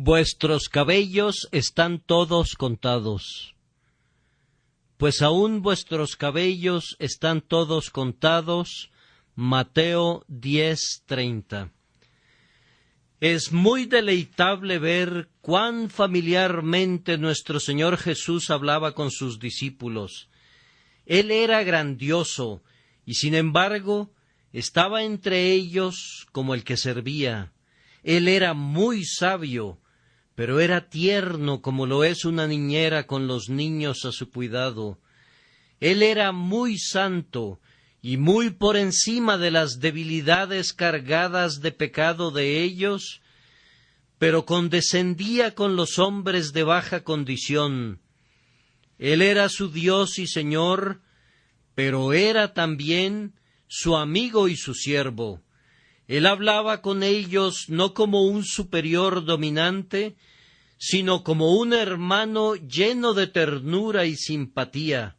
Vuestros cabellos están todos contados. Pues aún vuestros cabellos están todos contados. Mateo 10:30. Es muy deleitable ver cuán familiarmente nuestro Señor Jesús hablaba con sus discípulos. Él era grandioso y, sin embargo, estaba entre ellos como el que servía. Él era muy sabio, pero era tierno como lo es una niñera con los niños a su cuidado. Él era muy santo y muy por encima de las debilidades cargadas de pecado de ellos, pero condescendía con los hombres de baja condición. Él era su Dios y Señor, pero era también su amigo y su siervo. Él hablaba con ellos no como un superior dominante, sino como un hermano lleno de ternura y simpatía.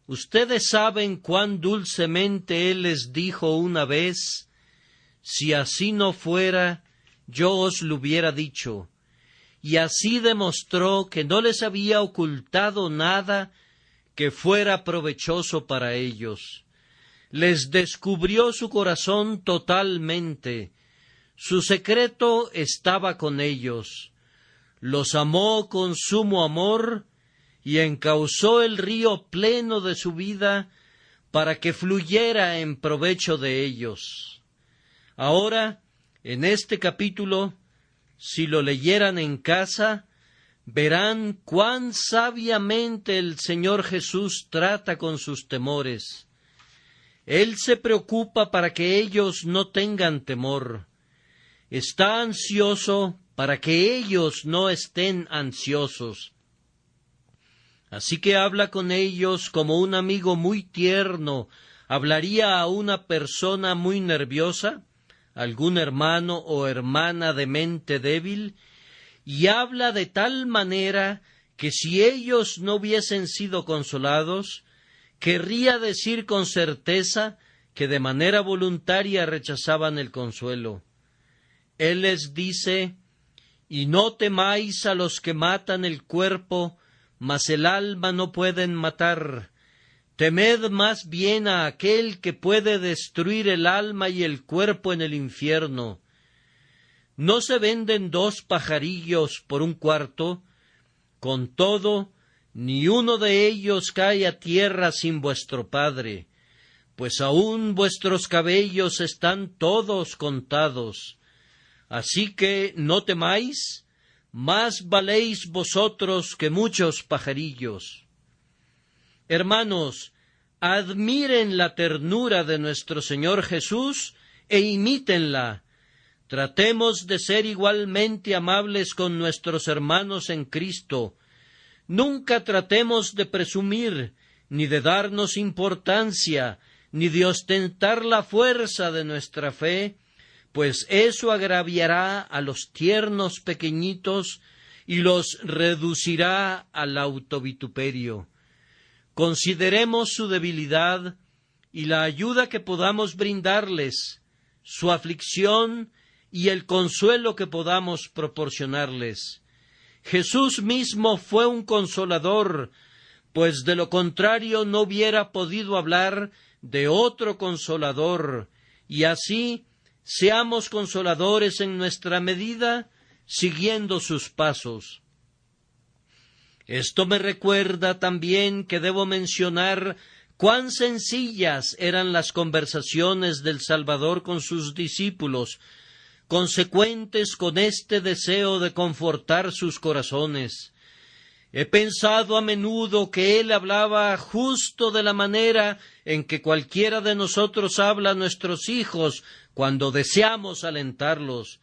Ustedes saben cuán dulcemente Él les dijo una vez: si así no fuera, yo os lo hubiera dicho. Y así demostró que no les había ocultado nada que fuera provechoso para ellos. Les descubrió su corazón totalmente. Su secreto estaba con ellos. Los amó con sumo amor y encauzó el río pleno de su vida para que fluyera en provecho de ellos. Ahora, en este capítulo, si lo leyeran en casa, verán cuán sabiamente el Señor Jesús trata con sus temores. Él se preocupa para que ellos no tengan temor. Está ansioso para que ellos no estén ansiosos. Así que habla con ellos como un amigo muy tierno hablaría a una persona muy nerviosa, algún hermano o hermana de mente débil, y habla de tal manera que si ellos no hubiesen sido consolados, querría decir con certeza que de manera voluntaria rechazaban el consuelo. Él les dice: y no temáis a los que matan el cuerpo, mas el alma no pueden matar. Temed más bien a aquel que puede destruir el alma y el cuerpo en el infierno. ¿No se venden 2 pajarillos por 1 cuarto? Con todo, ni uno de ellos cae a tierra sin vuestro Padre, pues aún vuestros cabellos están todos contados. Así que no temáis, más valéis vosotros que muchos pajarillos. Hermanos, admiren la ternura de nuestro Señor Jesús e imítenla. Tratemos de ser igualmente amables con nuestros hermanos en Cristo. Nunca tratemos de presumir, ni de darnos importancia, ni de ostentar la fuerza de nuestra fe, pues eso agraviará a los tiernos pequeñitos y los reducirá al autovituperio. Consideremos su debilidad y la ayuda que podamos brindarles, su aflicción y el consuelo que podamos proporcionarles. Jesús mismo fue un consolador, pues de lo contrario no hubiera podido hablar de otro consolador, y así seamos consoladores en nuestra medida, siguiendo sus pasos. Esto me recuerda también que debo mencionar cuán sencillas eran las conversaciones del Salvador con sus discípulos, consecuentes con este deseo de confortar sus corazones. He pensado a menudo que él hablaba justo de la manera en que cualquiera de nosotros habla a nuestros hijos cuando deseamos alentarlos.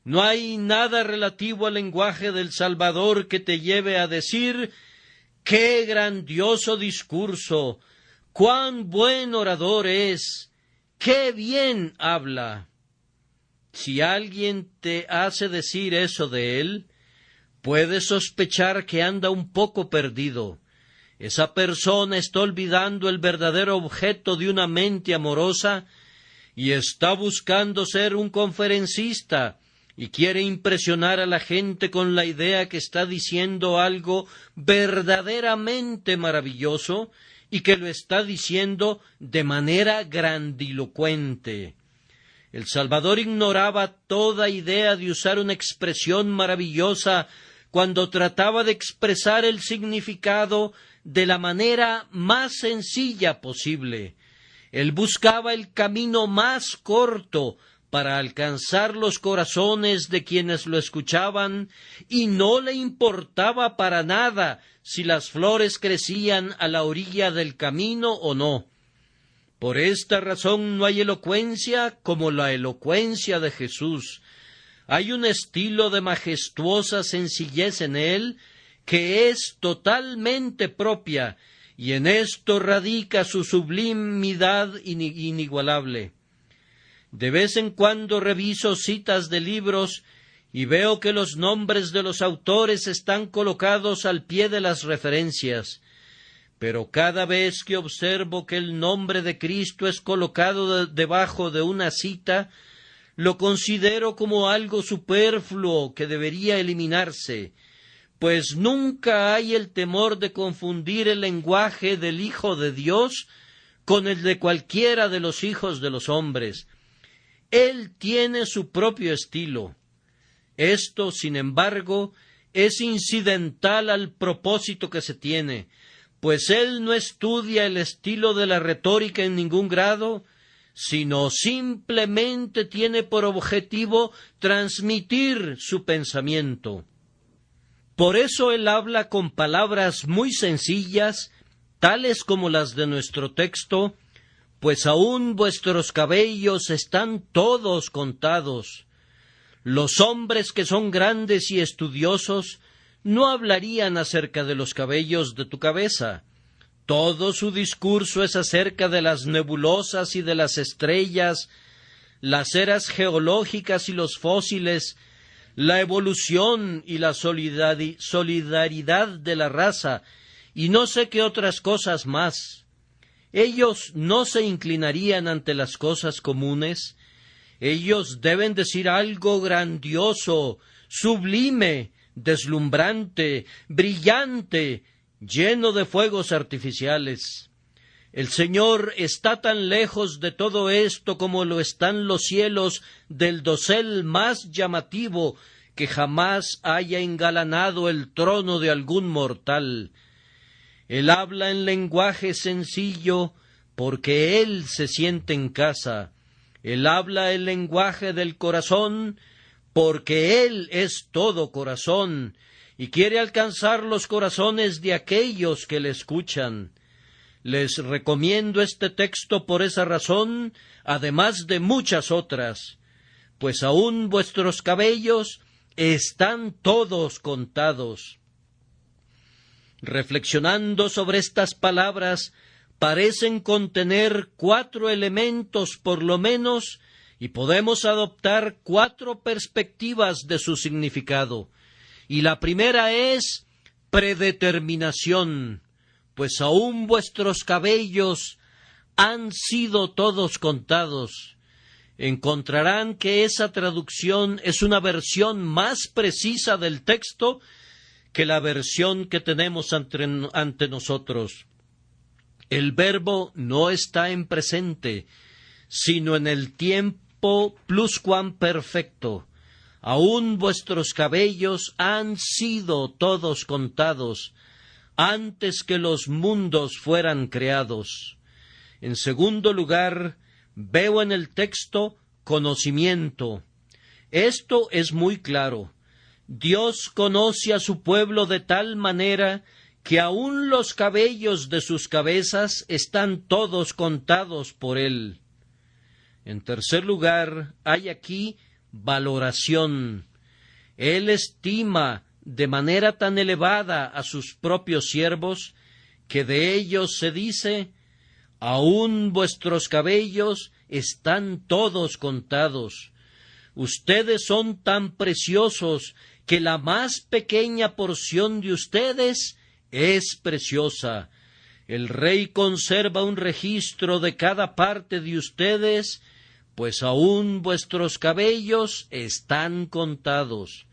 No hay nada relativo al lenguaje del Salvador que te lleve a decir: ¡qué grandioso discurso! ¡Cuán buen orador es! ¡Qué bien habla! Si alguien te hace decir eso de él, puedes sospechar que anda un poco perdido. Esa persona está olvidando el verdadero objeto de una mente amorosa y está buscando ser un conferencista y quiere impresionar a la gente con la idea que está diciendo algo verdaderamente maravilloso y que lo está diciendo de manera grandilocuente. El Salvador ignoraba toda idea de usar una expresión maravillosa cuando trataba de expresar el significado de la manera más sencilla posible. Él buscaba el camino más corto para alcanzar los corazones de quienes lo escuchaban, y no le importaba para nada si las flores crecían a la orilla del camino o no. Por esta razón no hay elocuencia como la elocuencia de Jesús. Hay un estilo de majestuosa sencillez en él que es totalmente propia, y en esto radica su sublimidad inigualable. De vez en cuando reviso citas de libros y veo que los nombres de los autores están colocados al pie de las referencias, pero cada vez que observo que el nombre de Cristo es colocado debajo de una cita, lo considero como algo superfluo que debería eliminarse, pues nunca hay el temor de confundir el lenguaje del Hijo de Dios con el de cualquiera de los hijos de los hombres. Él tiene su propio estilo. Esto, sin embargo, es incidental al propósito que se tiene, pues él no estudia el estilo de la retórica en ningún grado, sino simplemente tiene por objetivo transmitir su pensamiento. Por eso él habla con palabras muy sencillas, tales como las de nuestro texto, pues aún vuestros cabellos están todos contados. Los hombres que son grandes y estudiosos no hablarían acerca de los cabellos de tu cabeza. Todo su discurso es acerca de las nebulosas y de las estrellas, las eras geológicas y los fósiles, la evolución y la solidaridad de la raza, y no sé qué otras cosas más. Ellos no se inclinarían ante las cosas comunes. Ellos deben decir algo grandioso, sublime, deslumbrante, brillante, lleno de fuegos artificiales. El Señor está tan lejos de todo esto como lo están los cielos del dosel más llamativo que jamás haya engalanado el trono de algún mortal. Él habla en lenguaje sencillo porque Él se siente en casa. Él habla el lenguaje del corazón porque Él es todo corazón y quiere alcanzar los corazones de aquellos que le escuchan. Les recomiendo este texto por esa razón, además de muchas otras, pues aún vuestros cabellos están todos contados. Reflexionando sobre estas palabras, parecen contener 4 elementos por lo menos, y podemos adoptar 4 perspectivas de su significado. Y la primera es predeterminación, pues aún vuestros cabellos han sido todos contados. Encontrarán que esa traducción es una versión más precisa del texto que la versión que tenemos ante nosotros. El verbo no está en presente, sino en el tiempo pluscuamperfecto. Aún vuestros cabellos han sido todos contados, antes que los mundos fueran creados. En segundo lugar, veo en el texto conocimiento. Esto es muy claro. Dios conoce a su pueblo de tal manera que aún los cabellos de sus cabezas están todos contados por Él. En tercer lugar, hay aquí valoración. Él estima de manera tan elevada a sus propios siervos que de ellos se dice: aún vuestros cabellos están todos contados. Ustedes son tan preciosos que la más pequeña porción de ustedes es preciosa. El Rey conserva un registro de cada parte de ustedes pues aún vuestros cabellos están contados.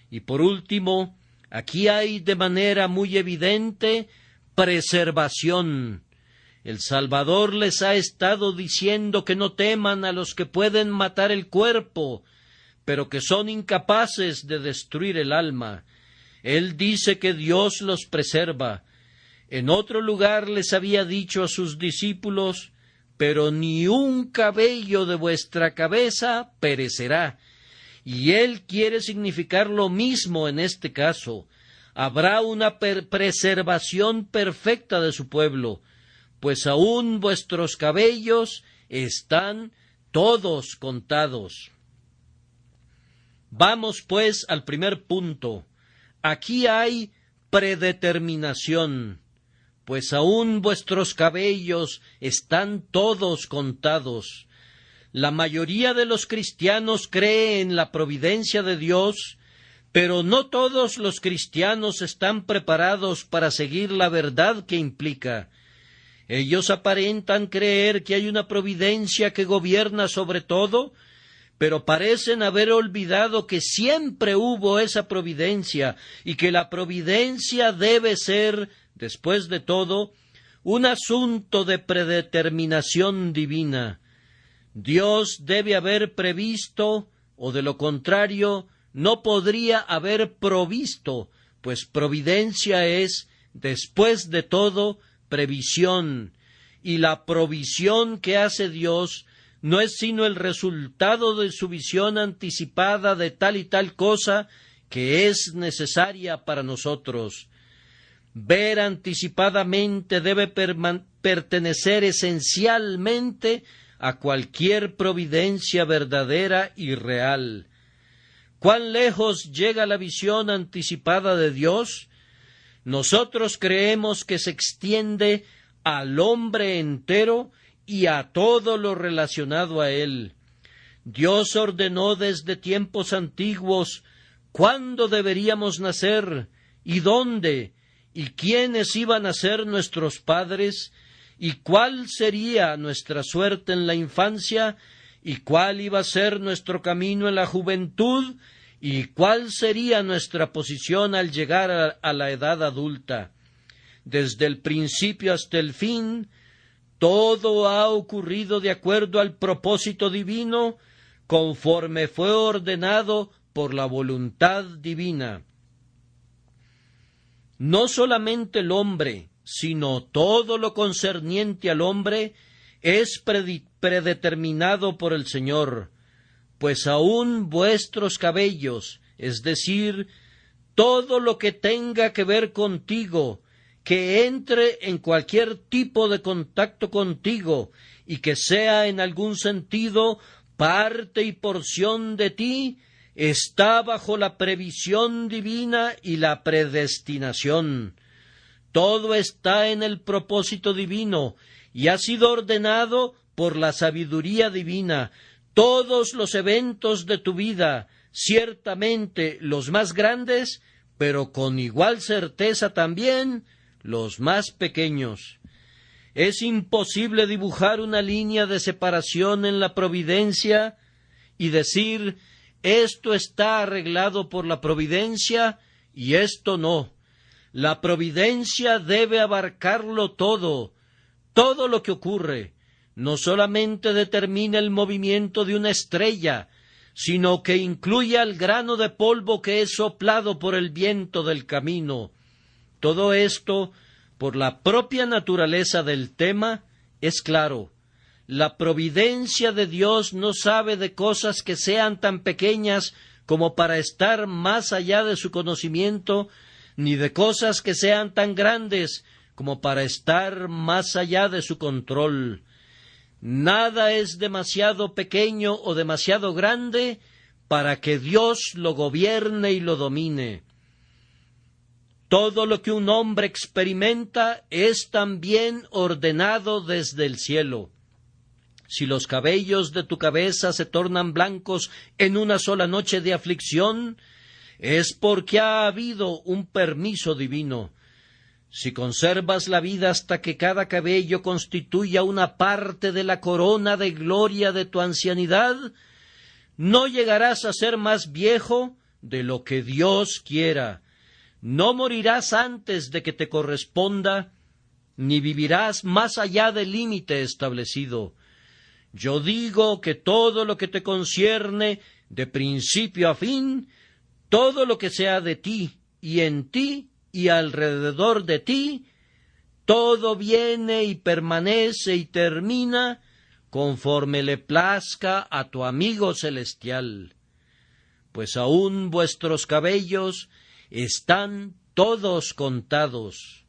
Y por último, aquí hay de manera muy evidente preservación. El Salvador les ha estado diciendo que no teman a los que pueden matar el cuerpo, pero que son incapaces de destruir el alma. Él dice que Dios los preserva. En otro lugar les había dicho a sus discípulos: pero ni un cabello de vuestra cabeza perecerá. Y Él quiere significar lo mismo en este caso. Habrá una preservación perfecta de su pueblo, pues aún vuestros cabellos están todos contados. Vamos pues al primer punto. Aquí hay predeterminación, pues aún vuestros cabellos están todos contados. La mayoría de los cristianos cree en la providencia de Dios, pero no todos los cristianos están preparados para seguir la verdad que implica. Ellos aparentan creer que hay una providencia que gobierna sobre todo, pero parecen haber olvidado que siempre hubo esa providencia y que la providencia debe ser, después de todo, un asunto de predeterminación divina. Dios debe haber previsto, o de lo contrario, no podría haber provisto, pues providencia es, después de todo, previsión, y la provisión que hace Dios no es sino el resultado de su visión anticipada de tal y tal cosa que es necesaria para nosotros. Ver anticipadamente debe pertenecer esencialmente a cualquier providencia verdadera y real. ¿Cuán lejos llega la visión anticipada de Dios? Nosotros creemos que se extiende al hombre entero y a todo lo relacionado a él. Dios ordenó desde tiempos antiguos cuándo deberíamos nacer y dónde, y quiénes iban a ser nuestros padres, y cuál sería nuestra suerte en la infancia, y cuál iba a ser nuestro camino en la juventud, y cuál sería nuestra posición al llegar a la edad adulta. Desde el principio hasta el fin, todo ha ocurrido de acuerdo al propósito divino, conforme fue ordenado por la voluntad divina. No solamente el hombre, sino todo lo concerniente al hombre es predeterminado por el Señor, pues aún vuestros cabellos, es decir, todo lo que tenga que ver contigo, que entre en cualquier tipo de contacto contigo y que sea en algún sentido parte y porción de ti, está bajo la previsión divina y la predestinación. Todo está en el propósito divino y ha sido ordenado por la sabiduría divina. Todos los eventos de tu vida, ciertamente los más grandes, pero con igual certeza también los más pequeños. Es imposible dibujar una línea de separación en la providencia y decir: esto está arreglado por la providencia y esto no. La providencia debe abarcarlo todo. Todo lo que ocurre no solamente determina el movimiento de una estrella, sino que incluye al grano de polvo que es soplado por el viento del camino. Todo esto, por la propia naturaleza del tema, es claro. La providencia de Dios no sabe de cosas que sean tan pequeñas como para estar más allá de su conocimiento, ni de cosas que sean tan grandes como para estar más allá de su control. Nada es demasiado pequeño o demasiado grande para que Dios lo gobierne y lo domine. Todo lo que un hombre experimenta es también ordenado desde el cielo. Si los cabellos de tu cabeza se tornan blancos en una sola noche de aflicción, es porque ha habido un permiso divino. Si conservas la vida hasta que cada cabello constituya una parte de la corona de gloria de tu ancianidad, no llegarás a ser más viejo de lo que Dios quiera. No morirás antes de que te corresponda, ni vivirás más allá del límite establecido. Yo digo que todo lo que te concierne, de principio a fin, todo lo que sea de ti y en ti y alrededor de ti, todo viene y permanece y termina conforme le plazca a tu amigo celestial. Pues aún vuestros cabellos están todos contados.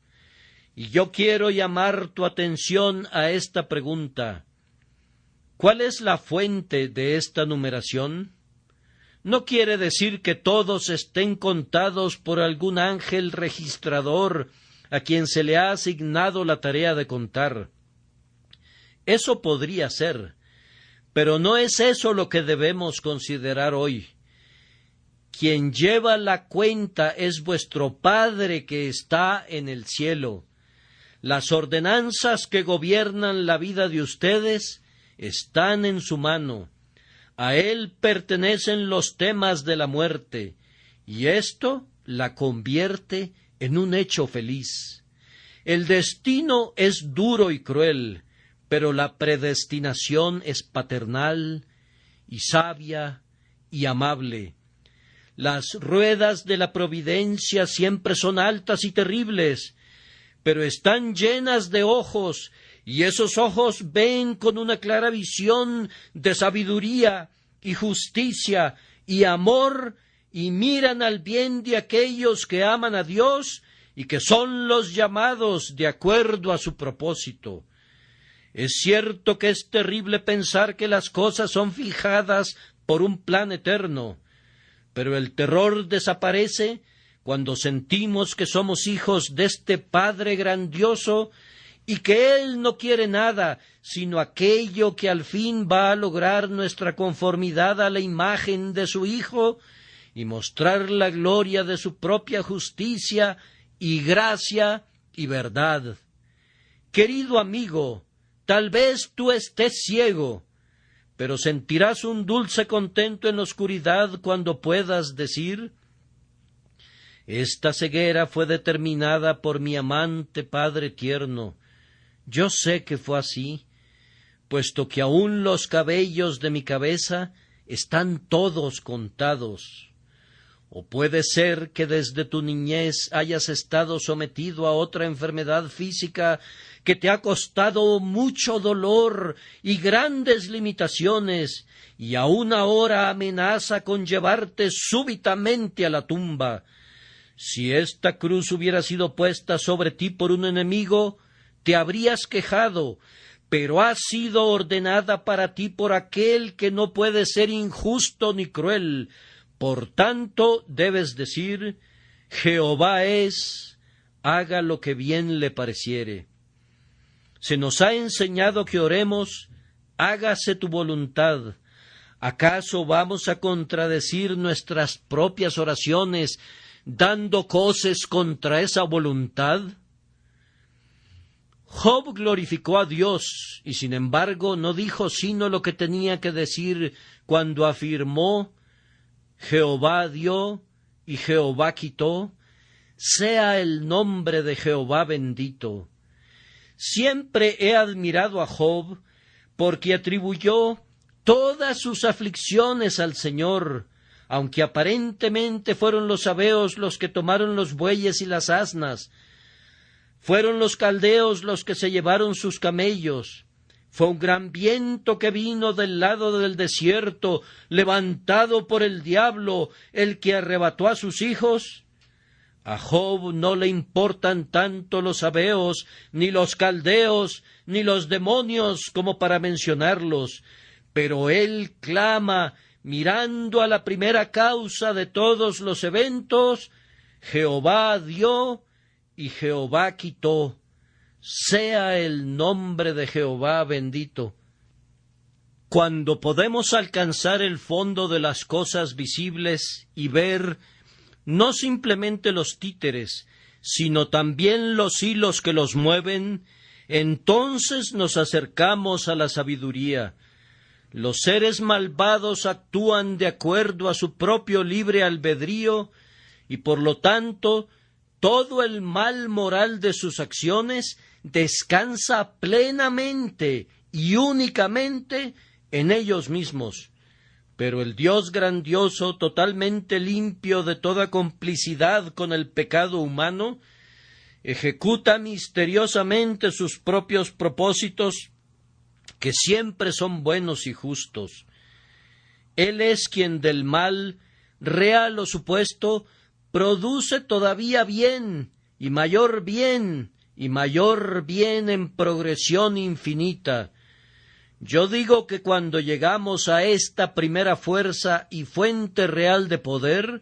Y yo quiero llamar tu atención a esta pregunta. ¿Cuál es la fuente de esta numeración? No quiere decir que todos estén contados por algún ángel registrador a quien se le ha asignado la tarea de contar. Eso podría ser, pero no es eso lo que debemos considerar hoy. Quien lleva la cuenta es vuestro Padre que está en el cielo. Las ordenanzas que gobiernan la vida de ustedes están en su mano. A él pertenecen los temas de la muerte, y esto la convierte en un hecho feliz. El destino es duro y cruel, pero la predestinación es paternal y sabia y amable. Las ruedas de la providencia siempre son altas y terribles, pero están llenas de ojos, y esos ojos ven con una clara visión de sabiduría y justicia y amor, y miran al bien de aquellos que aman a Dios y que son los llamados de acuerdo a su propósito. Es cierto que es terrible pensar que las cosas son fijadas por un plan eterno, pero el terror desaparece cuando sentimos que somos hijos de este Padre grandioso y que Él no quiere nada sino aquello que al fin va a lograr nuestra conformidad a la imagen de su Hijo y mostrar la gloria de su propia justicia y gracia y verdad. Querido amigo, tal vez tú estés ciego, pero sentirás un dulce contento en la oscuridad cuando puedas decir: esta ceguera fue determinada por mi amante Padre tierno. Yo sé que fue así, puesto que aún los cabellos de mi cabeza están todos contados. O puede ser que desde tu niñez hayas estado sometido a otra enfermedad física que te ha costado mucho dolor y grandes limitaciones, y aún ahora amenaza con llevarte súbitamente a la tumba. Si esta cruz hubiera sido puesta sobre ti por un enemigo, te habrías quejado, pero ha sido ordenada para ti por aquel que no puede ser injusto ni cruel. Por tanto, debes decir: Jehová es, haga lo que bien le pareciere. Se nos ha enseñado que oremos: hágase tu voluntad. ¿Acaso vamos a contradecir nuestras propias oraciones dando coces contra esa voluntad? Job glorificó a Dios y sin embargo no dijo sino lo que tenía que decir cuando afirmó: Jehová dio y Jehová quitó, sea el nombre de Jehová bendito. Siempre he admirado a Job porque atribuyó todas sus aflicciones al Señor, aunque aparentemente fueron los sabeos los que tomaron los bueyes y las asnas. Fueron los caldeos los que se llevaron sus camellos. Fue un gran viento que vino del lado del desierto, levantado por el diablo, el que arrebató a sus hijos. A Job no le importan tanto los sabeos, ni los caldeos, ni los demonios como para mencionarlos, pero él clama, mirando a la primera causa de todos los eventos: Jehová dio y Jehová quitó, sea el nombre de Jehová bendito. Cuando podemos alcanzar el fondo de las cosas visibles y ver no simplemente los títeres, sino también los hilos que los mueven, entonces nos acercamos a la sabiduría. Los seres malvados actúan de acuerdo a su propio libre albedrío, y por lo tanto todo el mal moral de sus acciones descansa plenamente y únicamente en ellos mismos. Pero el Dios grandioso, totalmente limpio de toda complicidad con el pecado humano, ejecuta misteriosamente sus propios propósitos, que siempre son buenos y justos. Él es quien del mal, real o supuesto, produce todavía bien y mayor bien en progresión infinita. Yo digo que cuando llegamos a esta primera fuerza y fuente real de poder,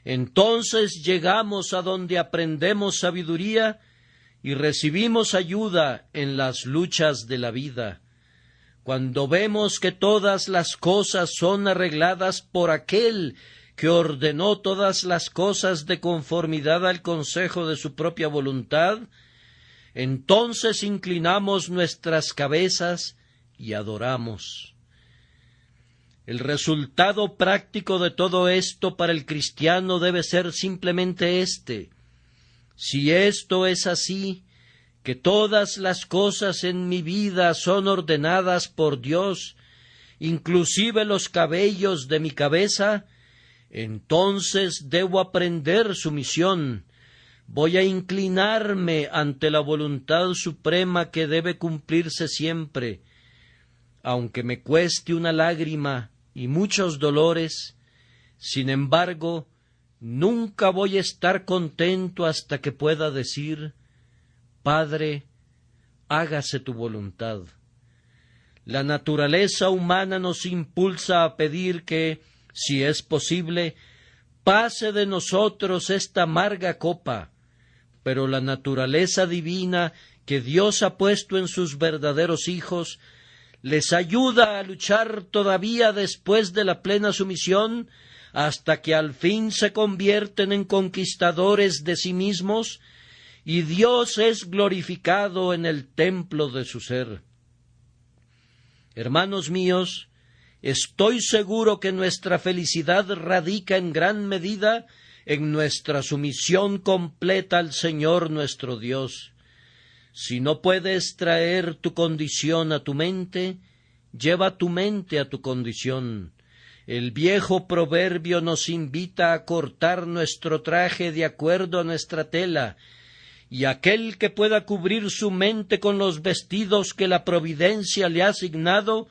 entonces llegamos a donde aprendemos sabiduría y recibimos ayuda en las luchas de la vida. Cuando vemos que todas las cosas son arregladas por aquel que ordenó todas las cosas de conformidad al consejo de su propia voluntad, entonces inclinamos nuestras cabezas y adoramos. El resultado práctico de todo esto para el cristiano debe ser simplemente este: si esto es así, que todas las cosas en mi vida son ordenadas por Dios, inclusive los cabellos de mi cabeza, entonces debo aprender sumisión. Voy a inclinarme ante la voluntad suprema que debe cumplirse siempre. Aunque me cueste una lágrima y muchos dolores, sin embargo, nunca voy a estar contento hasta que pueda decir: Padre, hágase tu voluntad. La naturaleza humana nos impulsa a pedir que, si es posible, pase de nosotros esta amarga copa, pero la naturaleza divina que Dios ha puesto en sus verdaderos hijos les ayuda a luchar todavía después de la plena sumisión, hasta que al fin se convierten en conquistadores de sí mismos, y Dios es glorificado en el templo de su ser. Hermanos míos, estoy seguro que nuestra felicidad radica en gran medida en nuestra sumisión completa al Señor nuestro Dios. Si no puedes traer tu condición a tu mente, lleva tu mente a tu condición. El viejo proverbio nos invita a cortar nuestro traje de acuerdo a nuestra tela, y aquel que pueda cubrir su mente con los vestidos que la providencia le ha asignado,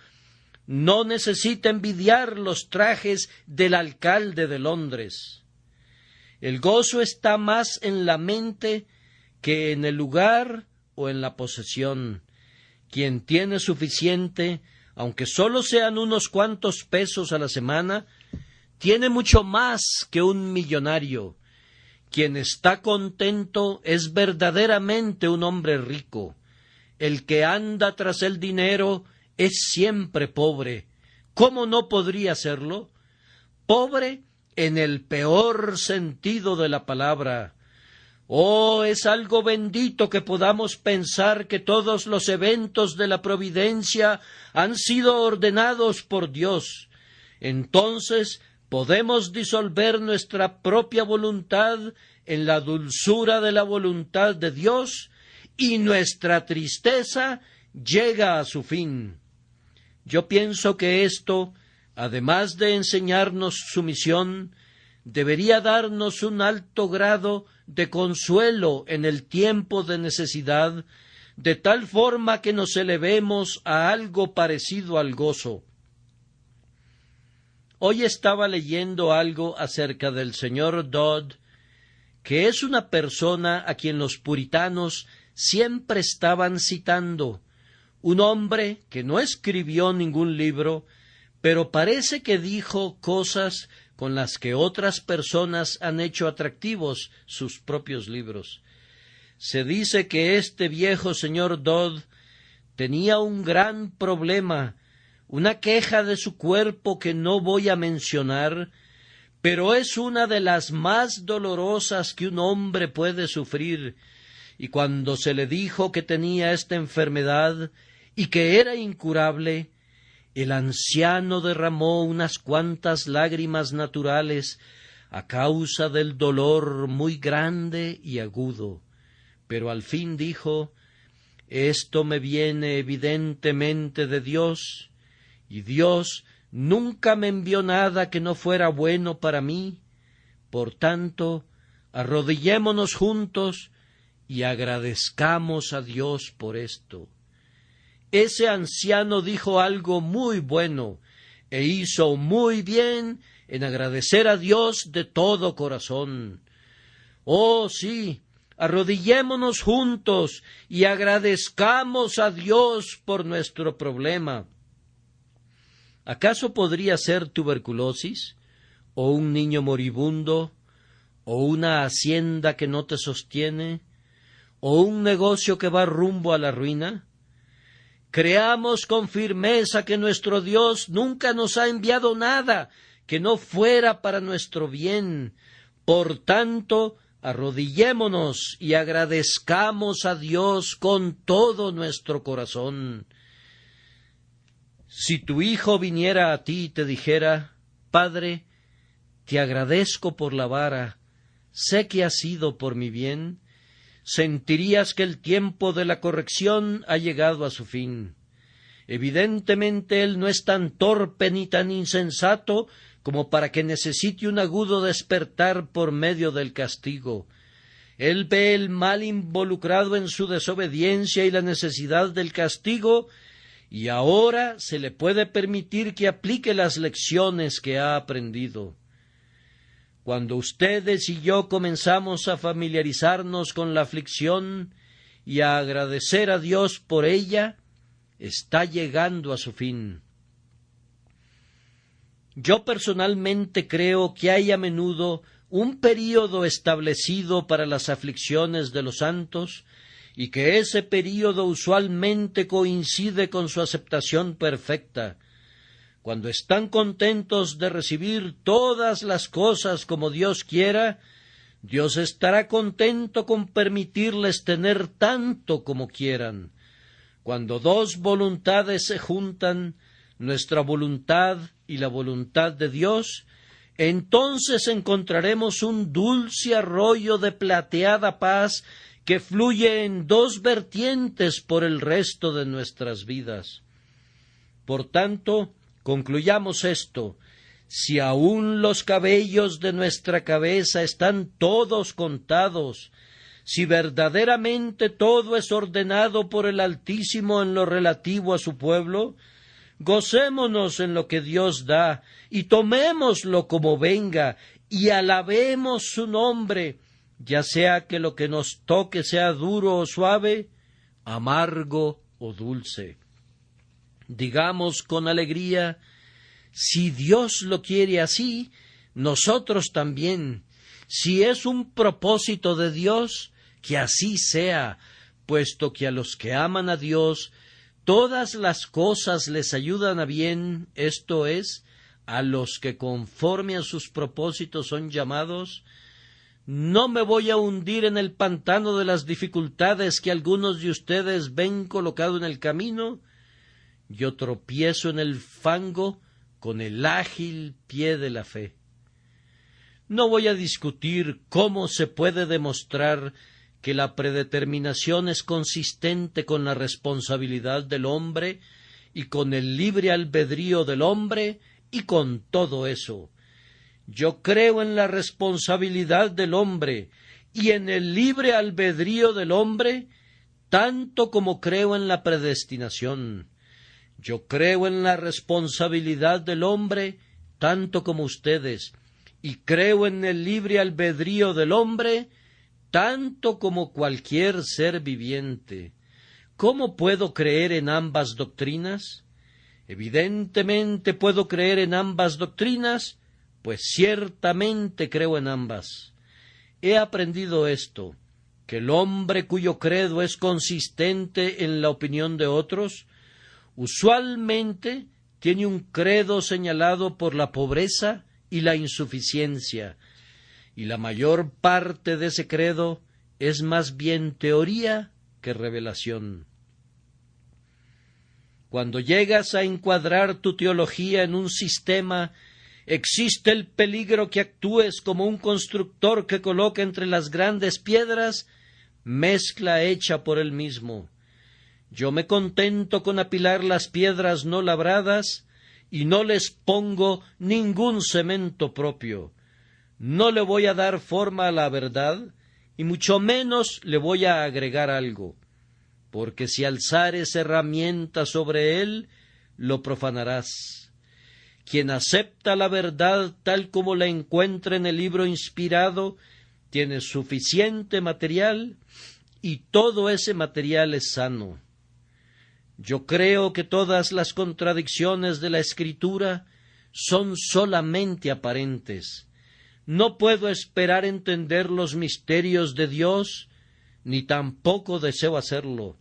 no necesita envidiar los trajes del alcalde de Londres. El gozo está más en la mente que en el lugar o en la posesión. Quien tiene suficiente, aunque solo sean unos cuantos pesos a la semana, tiene mucho más que un millonario. Quien está contento es verdaderamente un hombre rico. El que anda tras el dinero es siempre pobre. ¿Cómo no podría serlo? Pobre en el peor sentido de la palabra. Oh, es algo bendito que podamos pensar que todos los eventos de la providencia han sido ordenados por Dios. Entonces podemos disolver nuestra propia voluntad en la dulzura de la voluntad de Dios, y nuestra tristeza llega a su fin. Yo pienso que esto, además de enseñarnos sumisión, debería darnos un alto grado de consuelo en el tiempo de necesidad, de tal forma que nos elevemos a algo parecido al gozo. Hoy estaba leyendo algo acerca del señor Dodd, que es una persona a quien los puritanos siempre estaban citando, un hombre que no escribió ningún libro, pero parece que dijo cosas con las que otras personas han hecho atractivos sus propios libros. Se dice que este viejo señor Dodd tenía un gran problema, una queja de su cuerpo que no voy a mencionar, pero es una de las más dolorosas que un hombre puede sufrir, y cuando se le dijo que tenía esta enfermedad y que era incurable, el anciano derramó unas cuantas lágrimas naturales a causa del dolor muy grande y agudo, pero al fin dijo: «Esto me viene evidentemente de Dios, y Dios nunca me envió nada que no fuera bueno para mí. Por tanto, arrodillémonos juntos y agradezcamos a Dios por esto». Ese anciano dijo algo muy bueno e hizo muy bien en agradecer a Dios de todo corazón. Oh, sí, arrodillémonos juntos y agradezcamos a Dios por nuestro problema. ¿Acaso podría ser tuberculosis, o un niño moribundo, o una hacienda que no te sostiene, o un negocio que va rumbo a la ruina? Creamos con firmeza que nuestro Dios nunca nos ha enviado nada que no fuera para nuestro bien. Por tanto, arrodillémonos y agradezcamos a Dios con todo nuestro corazón. Si tu hijo viniera a ti y te dijera: «Padre, te agradezco por la vara, sé que ha sido por mi bien», sentirías que el tiempo de la corrección ha llegado a su fin. Evidentemente él no es tan torpe ni tan insensato como para que necesite un agudo despertar por medio del castigo. Él ve el mal involucrado en su desobediencia y la necesidad del castigo, y ahora se le puede permitir que aplique las lecciones que ha aprendido. Cuando ustedes y yo comenzamos a familiarizarnos con la aflicción y a agradecer a Dios por ella, está llegando a su fin. Yo personalmente creo que hay a menudo un período establecido para las aflicciones de los santos, y que ese período usualmente coincide con su aceptación perfecta. Cuando están contentos de recibir todas las cosas como Dios quiera, Dios estará contento con permitirles tener tanto como quieran. Cuando dos voluntades se juntan, nuestra voluntad y la voluntad de Dios, entonces encontraremos un dulce arroyo de plateada paz que fluye en dos vertientes por el resto de nuestras vidas. Por tanto, concluyamos esto: si aún los cabellos de nuestra cabeza están todos contados, si verdaderamente todo es ordenado por el Altísimo en lo relativo a su pueblo, gocémonos en lo que Dios da, y tomémoslo como venga, y alabemos su nombre, ya sea que lo que nos toque sea duro o suave, amargo o dulce. Digamos con alegría: si Dios lo quiere así, nosotros también. Si es un propósito de Dios, que así sea, puesto que a los que aman a Dios, todas las cosas les ayudan a bien, esto es, a los que conforme a sus propósitos son llamados. No me voy a hundir en el pantano de las dificultades que algunos de ustedes ven colocado en el camino. Yo tropiezo en el fango con el ágil pie de la fe. No voy a discutir cómo se puede demostrar que la predeterminación es consistente con la responsabilidad del hombre y con el libre albedrío del hombre, y con todo eso. Yo creo en la responsabilidad del hombre y en el libre albedrío del hombre, tanto como creo en la predestinación. Yo creo en la responsabilidad del hombre, tanto como ustedes, y creo en el libre albedrío del hombre, tanto como cualquier ser viviente. ¿Cómo puedo creer en ambas doctrinas? Evidentemente puedo creer en ambas doctrinas, pues ciertamente creo en ambas. He aprendido esto, que el hombre cuyo credo es consistente en la opinión de otros, usualmente tiene un credo señalado por la pobreza y la insuficiencia, y la mayor parte de ese credo es más bien teoría que revelación. Cuando llegas a encuadrar tu teología en un sistema, existe el peligro que actúes como un constructor que coloca entre las grandes piedras mezcla hecha por él mismo. Yo me contento con apilar las piedras no labradas y no les pongo ningún cemento propio. No le voy a dar forma a la verdad, y mucho menos le voy a agregar algo, porque si alzares herramienta sobre él, lo profanarás. Quien acepta la verdad tal como la encuentra en el libro inspirado, tiene suficiente material, y todo ese material es sano. Yo creo que todas las contradicciones de la Escritura son solamente aparentes. No puedo esperar entender los misterios de Dios, ni tampoco deseo hacerlo.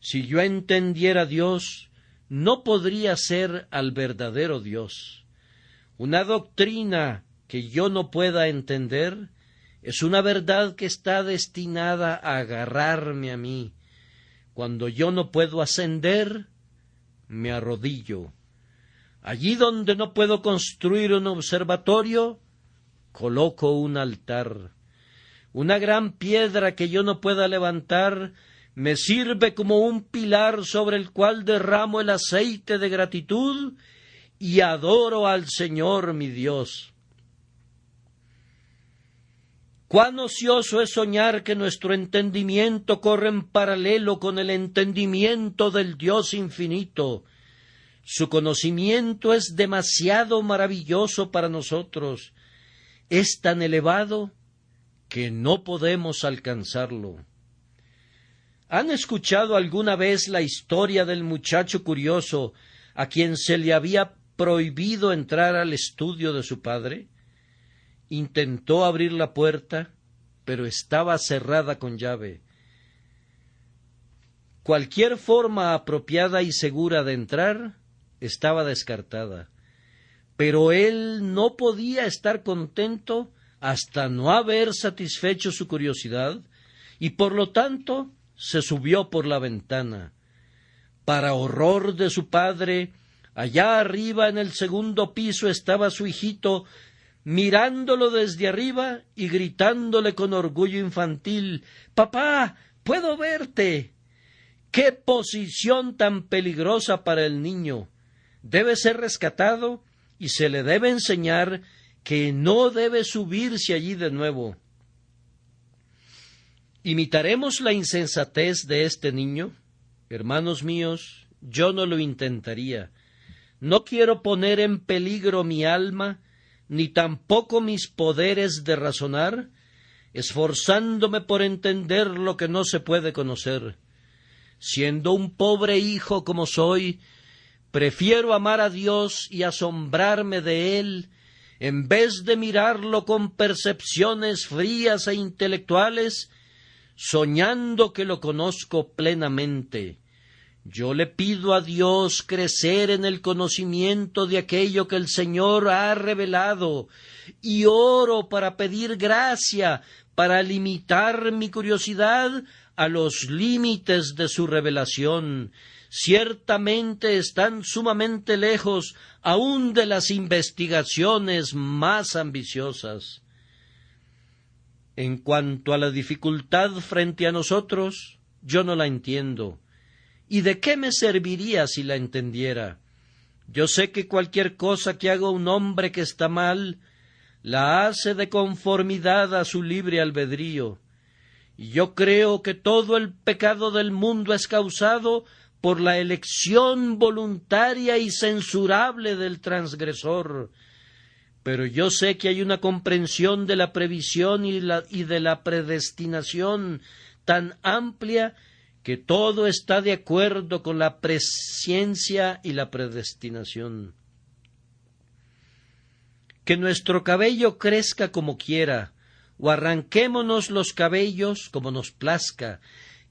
Si yo entendiera a Dios, no podría ser al verdadero Dios. Una doctrina que yo no pueda entender es una verdad que está destinada a agarrarme a mí. Cuando yo no puedo ascender, me arrodillo. Allí donde no puedo construir un observatorio, coloco un altar. Una gran piedra que yo no pueda levantar me sirve como un pilar sobre el cual derramo el aceite de gratitud y adoro al Señor mi Dios. Cuán ocioso es soñar que nuestro entendimiento corre en paralelo con el entendimiento del Dios infinito. Su conocimiento es demasiado maravilloso para nosotros. Es tan elevado que no podemos alcanzarlo. ¿Han escuchado alguna vez la historia del muchacho curioso a quien se le había prohibido entrar al estudio de su padre? Intentó abrir la puerta, pero estaba cerrada con llave. Cualquier forma apropiada y segura de entrar estaba descartada, pero él no podía estar contento hasta no haber satisfecho su curiosidad, y por lo tanto se subió por la ventana. Para horror de su padre, allá arriba en el segundo piso estaba su hijito, mirándolo desde arriba y gritándole con orgullo infantil: «¡Papá, puedo verte!». ¡Qué posición tan peligrosa para el niño! Debe ser rescatado y se le debe enseñar que no debe subirse allí de nuevo. ¿Imitaremos la insensatez de este niño? Hermanos míos, yo no lo intentaría. No quiero poner en peligro mi alma, ni tampoco mis poderes de razonar, esforzándome por entender lo que no se puede conocer. Siendo un pobre hijo como soy, prefiero amar a Dios y asombrarme de Él, en vez de mirarlo con percepciones frías e intelectuales, soñando que lo conozco plenamente. Yo le pido a Dios crecer en el conocimiento de aquello que el Señor ha revelado, y oro para pedir gracia para limitar mi curiosidad a los límites de su revelación. Ciertamente están sumamente lejos aún de las investigaciones más ambiciosas. En cuanto a la dificultad frente a nosotros, yo no la entiendo. ¿Y de qué me serviría si la entendiera? Yo sé que cualquier cosa que haga un hombre que está mal, la hace de conformidad a su libre albedrío. Y yo creo que todo el pecado del mundo es causado por la elección voluntaria y censurable del transgresor. Pero yo sé que hay una comprensión de la previsión y de la predestinación tan amplia que todo está de acuerdo con la presciencia y la predestinación. Que nuestro cabello crezca como quiera, o arranquémonos los cabellos como nos plazca,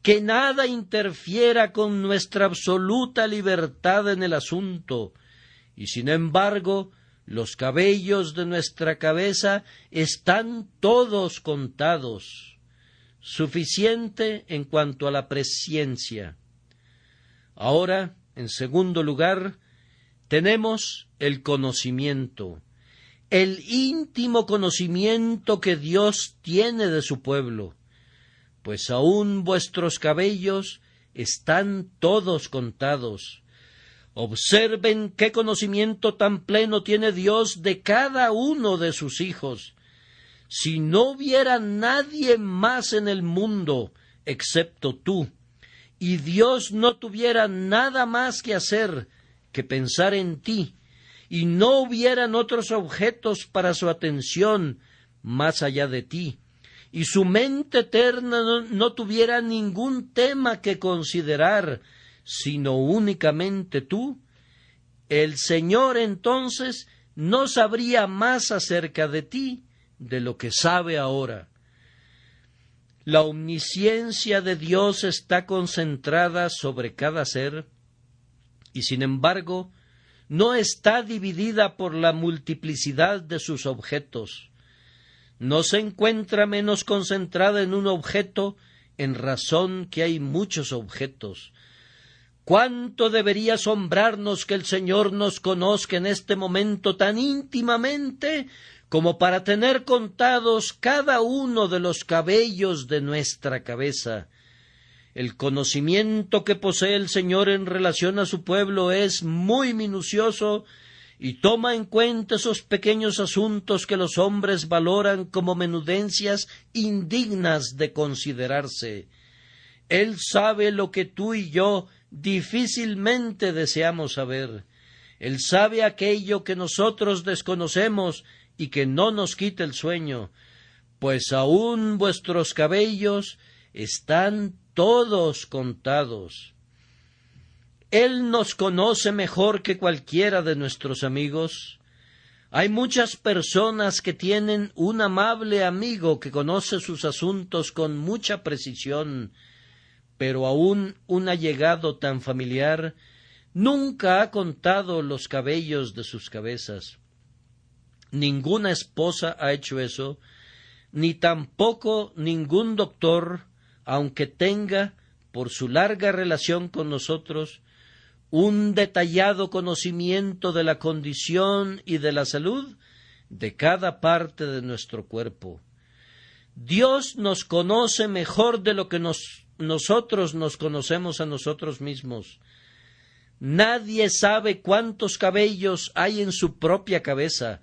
que nada interfiera con nuestra absoluta libertad en el asunto, y sin embargo, los cabellos de nuestra cabeza están todos contados. Suficiente en cuanto a la presciencia. Ahora, en segundo lugar, tenemos el conocimiento, el íntimo conocimiento que Dios tiene de su pueblo, pues aún vuestros cabellos están todos contados. Observen qué conocimiento tan pleno tiene Dios de cada uno de sus hijos. Si no hubiera nadie más en el mundo excepto tú, y Dios no tuviera nada más que hacer que pensar en ti, y no hubieran otros objetos para su atención más allá de ti, y su mente eterna no tuviera ningún tema que considerar, sino únicamente tú, el Señor entonces no sabría más acerca de ti de lo que sabe ahora. La omnisciencia de Dios está concentrada sobre cada ser, y sin embargo no está dividida por la multiplicidad de sus objetos. No se encuentra menos concentrada en un objeto en razón que hay muchos objetos. ¿Cuánto debería asombrarnos que el Señor nos conozca en este momento tan íntimamente como para tener contados cada uno de los cabellos de nuestra cabeza? El conocimiento que posee el Señor en relación a su pueblo es muy minucioso y toma en cuenta esos pequeños asuntos que los hombres valoran como menudencias indignas de considerarse. Él sabe lo que tú y yo difícilmente deseamos saber. Él sabe aquello que nosotros desconocemos y que no nos quita el sueño, pues aún vuestros cabellos están todos contados. Él nos conoce mejor que cualquiera de nuestros amigos. Hay muchas personas que tienen un amable amigo que conoce sus asuntos con mucha precisión, pero aún un allegado tan familiar nunca ha contado los cabellos de sus cabezas. Ninguna esposa ha hecho eso, ni tampoco ningún doctor, aunque tenga, por su larga relación con nosotros, un detallado conocimiento de la condición y de la salud de cada parte de nuestro cuerpo. Dios nos conoce mejor de lo que nosotros nos conocemos a nosotros mismos. Nadie sabe cuántos cabellos hay en su propia cabeza,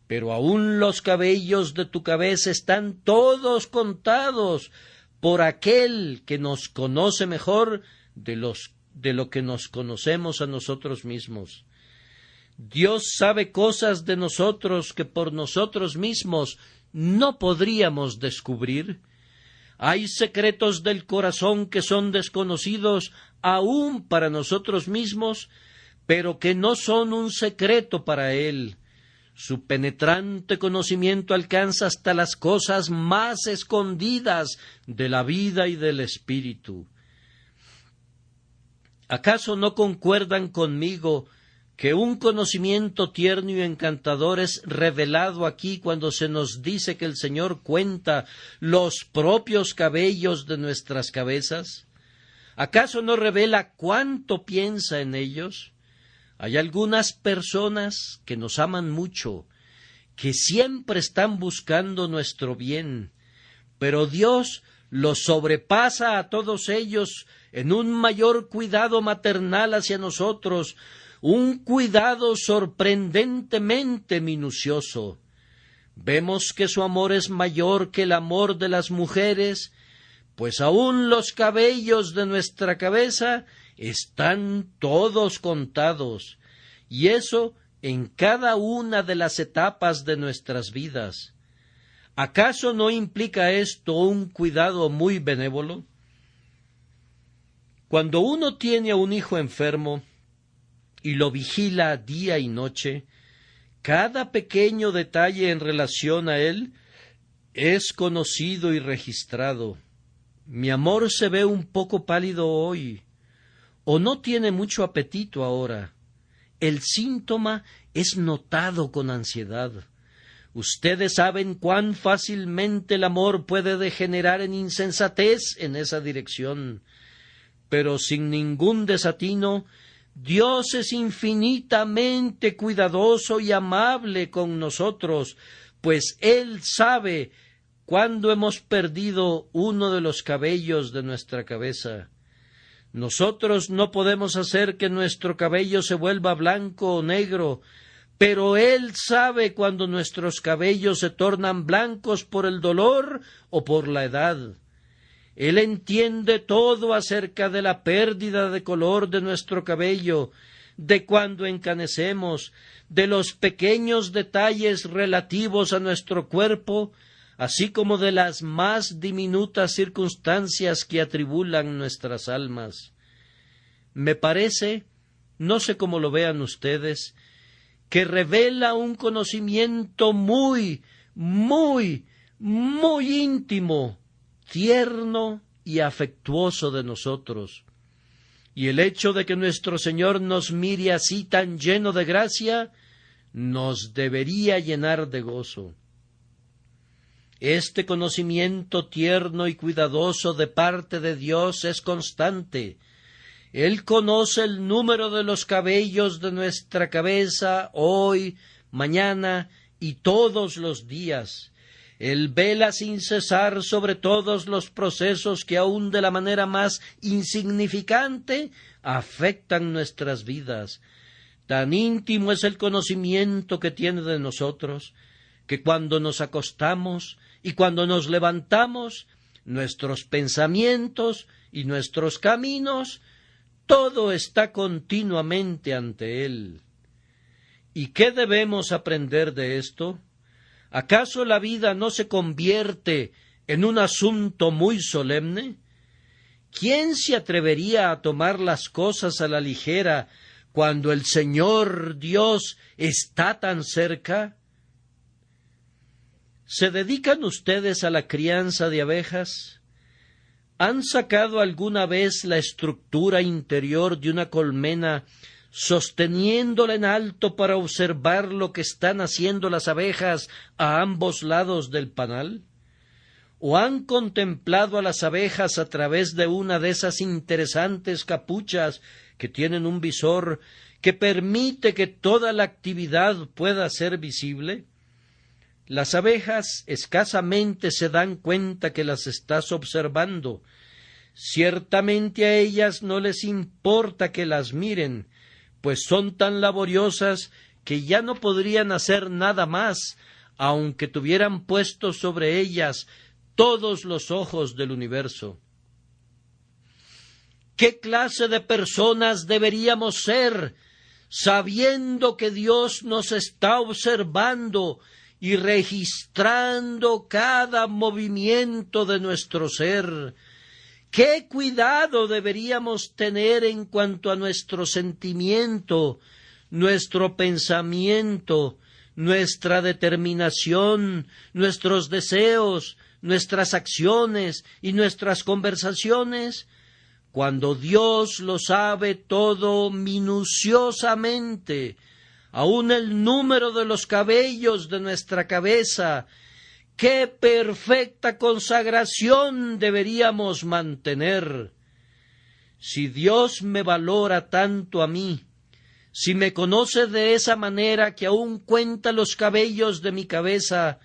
pero aún los cabellos de tu cabeza están todos contados por aquel que nos conoce mejor de lo que nos conocemos a nosotros mismos. Dios sabe cosas de nosotros que por nosotros mismos no podríamos descubrir. Hay secretos del corazón que son desconocidos aún para nosotros mismos, pero que no son un secreto para Él. Su penetrante conocimiento alcanza hasta las cosas más escondidas de la vida y del espíritu. ¿Acaso no concuerdan conmigo que un conocimiento tierno y encantador es revelado aquí cuando se nos dice que el Señor cuenta los propios cabellos de nuestras cabezas? ¿Acaso no revela cuánto piensa en ellos? Hay algunas personas que nos aman mucho, que siempre están buscando nuestro bien, pero Dios los sobrepasa a todos ellos en un mayor cuidado maternal hacia nosotros, un cuidado sorprendentemente minucioso. Vemos que su amor es mayor que el amor de las mujeres, pues aún los cabellos de nuestra cabeza están todos contados, y eso en cada una de las etapas de nuestras vidas. ¿Acaso no implica esto un cuidado muy benévolo? Cuando uno tiene a un hijo enfermo y lo vigila día y noche, cada pequeño detalle en relación a él es conocido y registrado. Mi amor se ve un poco pálido hoy, o no tiene mucho apetito ahora. el síntoma es notado con ansiedad. Ustedes saben cuán fácilmente el amor puede degenerar en insensatez en esa dirección. Pero sin ningún desatino, Dios es infinitamente cuidadoso y amable con nosotros, pues Él sabe cuándo hemos perdido uno de los cabellos de nuestra cabeza. Nosotros no podemos hacer que nuestro cabello se vuelva blanco o negro, pero Él sabe cuando nuestros cabellos se tornan blancos por el dolor o por la edad. Él entiende todo acerca de la pérdida de color de nuestro cabello, de cuando encanecemos, de los pequeños detalles relativos a nuestro cuerpo, así como de las más diminutas circunstancias que atribulan nuestras almas. Me parece, no sé cómo lo vean ustedes, que revela un conocimiento muy, muy, muy íntimo, tierno y afectuoso de nosotros. Y el hecho de que nuestro Señor nos mire así tan lleno de gracia, nos debería llenar de gozo. Este conocimiento tierno y cuidadoso de parte de Dios es constante. Él conoce el número de los cabellos de nuestra cabeza hoy, mañana y todos los días. Él vela sin cesar sobre todos los procesos que aun de la manera más insignificante afectan nuestras vidas. Tan íntimo es el conocimiento que tiene de nosotros, que cuando nos acostamos y cuando nos levantamos, nuestros pensamientos y nuestros caminos, todo está continuamente ante Él. ¿Y qué debemos aprender de esto? ¿Acaso la vida no se convierte en un asunto muy solemne? ¿Quién se atrevería a tomar las cosas a la ligera cuando el Señor Dios está tan cerca? ¿Se dedican ustedes a la crianza de abejas? ¿Han sacado alguna vez la estructura interior de una colmena, sosteniéndola en alto para observar lo que están haciendo las abejas a ambos lados del panal? ¿O han contemplado a las abejas a través de una de esas interesantes capuchas que tienen un visor que permite que toda la actividad pueda ser visible? Las abejas escasamente se dan cuenta que las estás observando. Ciertamente a ellas no les importa que las miren, pues son tan laboriosas que ya no podrían hacer nada más, aunque tuvieran puestos sobre ellas todos los ojos del universo. ¿Qué clase de personas deberíamos ser, sabiendo que Dios nos está observando y registrando cada movimiento de nuestro ser? ¿Qué cuidado deberíamos tener en cuanto a nuestro sentimiento, nuestro pensamiento, nuestra determinación, nuestros deseos, nuestras acciones y nuestras conversaciones, cuando Dios lo sabe todo minuciosamente, aun el número de los cabellos de nuestra cabeza? ¡Qué perfecta consagración deberíamos mantener! Si Dios me valora tanto a mí, si me conoce de esa manera que aún cuenta los cabellos de mi cabeza,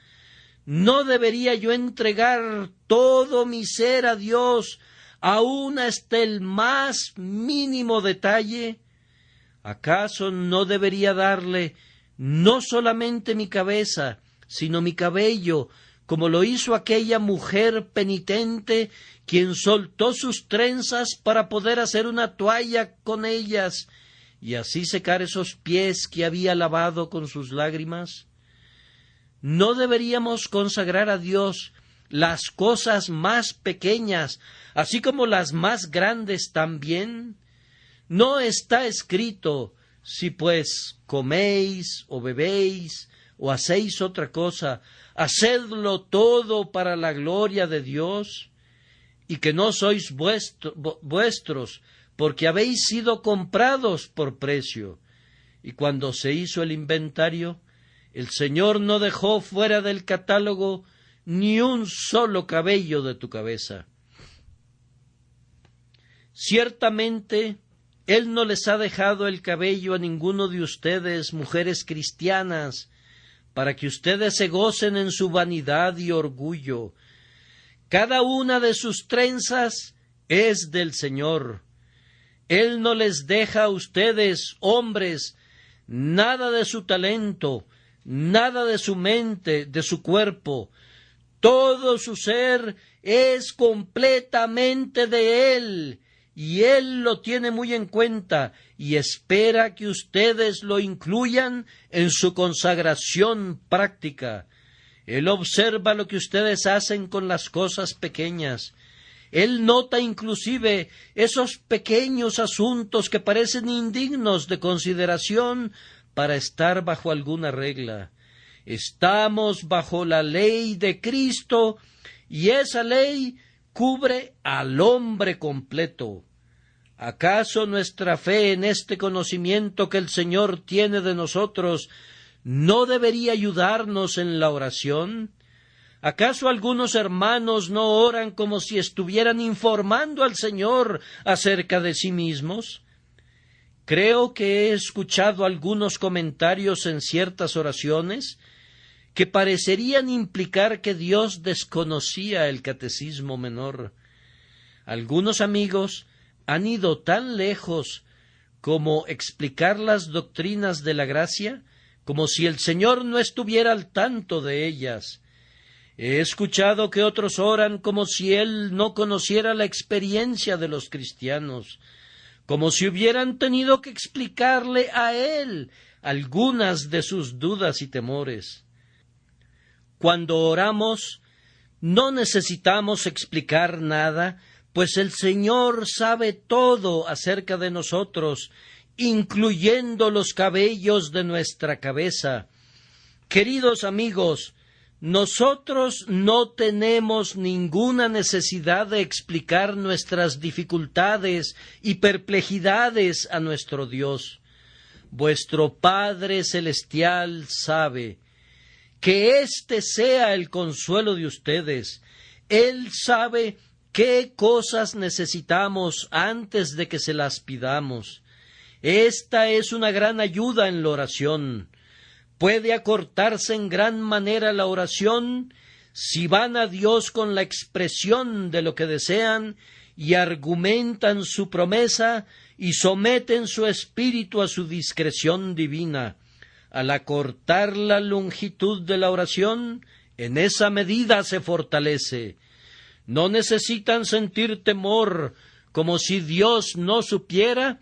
¿no debería yo entregar todo mi ser a Dios, aún hasta el más mínimo detalle? ¿Acaso no debería darle no solamente mi cabeza, sino mi cabello, como lo hizo aquella mujer penitente, quien soltó sus trenzas para poder hacer una toalla con ellas, y así secar esos pies que había lavado con sus lágrimas? ¿No deberíamos consagrar a Dios las cosas más pequeñas, así como las más grandes también? ¿No está escrito, si pues coméis o bebéis o hacéis otra cosa, hacedlo todo para la gloria de Dios? Y que no sois vuestros, porque habéis sido comprados por precio. y cuando se hizo el inventario, el Señor no dejó fuera del catálogo ni un solo cabello de tu cabeza. Ciertamente, Él no les ha dejado el cabello a ninguno de ustedes, mujeres cristianas, para que ustedes se gocen en su vanidad y orgullo. Cada una de sus trenzas es del Señor. Él no les deja a ustedes, hombres, nada de su talento, nada de su mente, de su cuerpo. Todo su ser es completamente de Él, y Él lo tiene muy en cuenta y espera que ustedes lo incluyan en su consagración práctica. Él observa lo que ustedes hacen con las cosas pequeñas. Él nota inclusive esos pequeños asuntos que parecen indignos de consideración para estar bajo alguna regla. Estamos bajo la ley de Cristo y esa ley cubre al hombre completo. ¿Acaso nuestra fe en este conocimiento que el Señor tiene de nosotros no debería ayudarnos en la oración? ¿Acaso algunos hermanos no oran como si estuvieran informando al Señor acerca de sí mismos? Creo que he escuchado algunos comentarios en ciertas oraciones que parecerían implicar que Dios desconocía el catecismo menor. Algunos amigos han ido tan lejos como explicar las doctrinas de la gracia, como si el Señor no estuviera al tanto de ellas. He escuchado que otros oran como si Él no conociera la experiencia de los cristianos, como si hubieran tenido que explicarle a Él algunas de sus dudas y temores. Cuando oramos, no necesitamos explicar nada, pues el Señor sabe todo acerca de nosotros, incluyendo los cabellos de nuestra cabeza. Queridos amigos, nosotros no tenemos ninguna necesidad de explicar nuestras dificultades y perplejidades a nuestro Dios. Vuestro Padre Celestial sabe que este sea el consuelo de ustedes. Él sabe qué cosas necesitamos antes de que se las pidamos. Esta es una gran ayuda en la oración. Puede acortarse en gran manera la oración si van a Dios con la expresión de lo que desean y argumentan su promesa y someten su espíritu a su discreción divina. Al acortar la longitud de la oración, en esa medida se fortalece. No necesitan sentir temor como si Dios no supiera,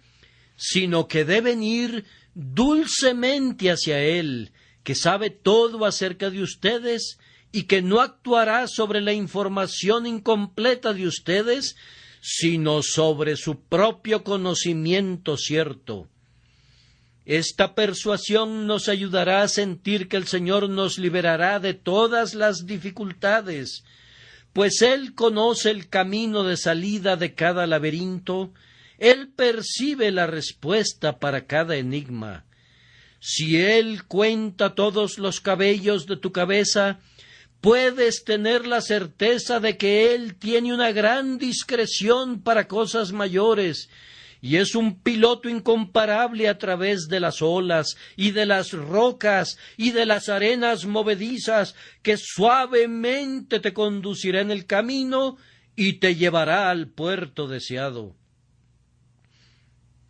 sino que deben ir dulcemente hacia Él, que sabe todo acerca de ustedes y que no actuará sobre la información incompleta de ustedes, sino sobre su propio conocimiento cierto. Esta persuasión nos ayudará a sentir que el Señor nos liberará de todas las dificultades, pues Él conoce el camino de salida de cada laberinto. Él percibe la respuesta para cada enigma. Si Él cuenta todos los cabellos de tu cabeza, puedes tener la certeza de que Él tiene una gran discreción para cosas mayores, y es un piloto incomparable a través de las olas, y de las rocas, y de las arenas movedizas, que suavemente te conducirá en el camino y te llevará al puerto deseado.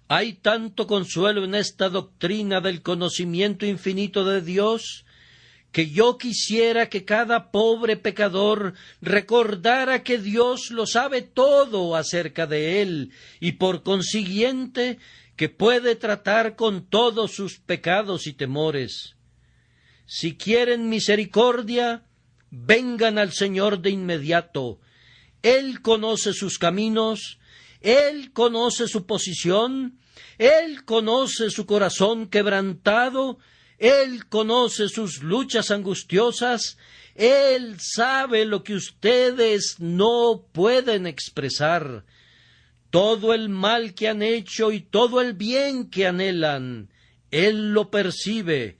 Hay tanto consuelo en esta doctrina del conocimiento infinito de Dios, que yo quisiera que cada pobre pecador recordara que Dios lo sabe todo acerca de él, y por consiguiente que puede tratar con todos sus pecados y temores. Si quieren misericordia, vengan al Señor de inmediato. Él conoce sus caminos, Él conoce su posición, Él conoce su corazón quebrantado, Él conoce sus luchas angustiosas, Él sabe lo que ustedes no pueden expresar. Todo el mal que han hecho y todo el bien que anhelan, Él lo percibe,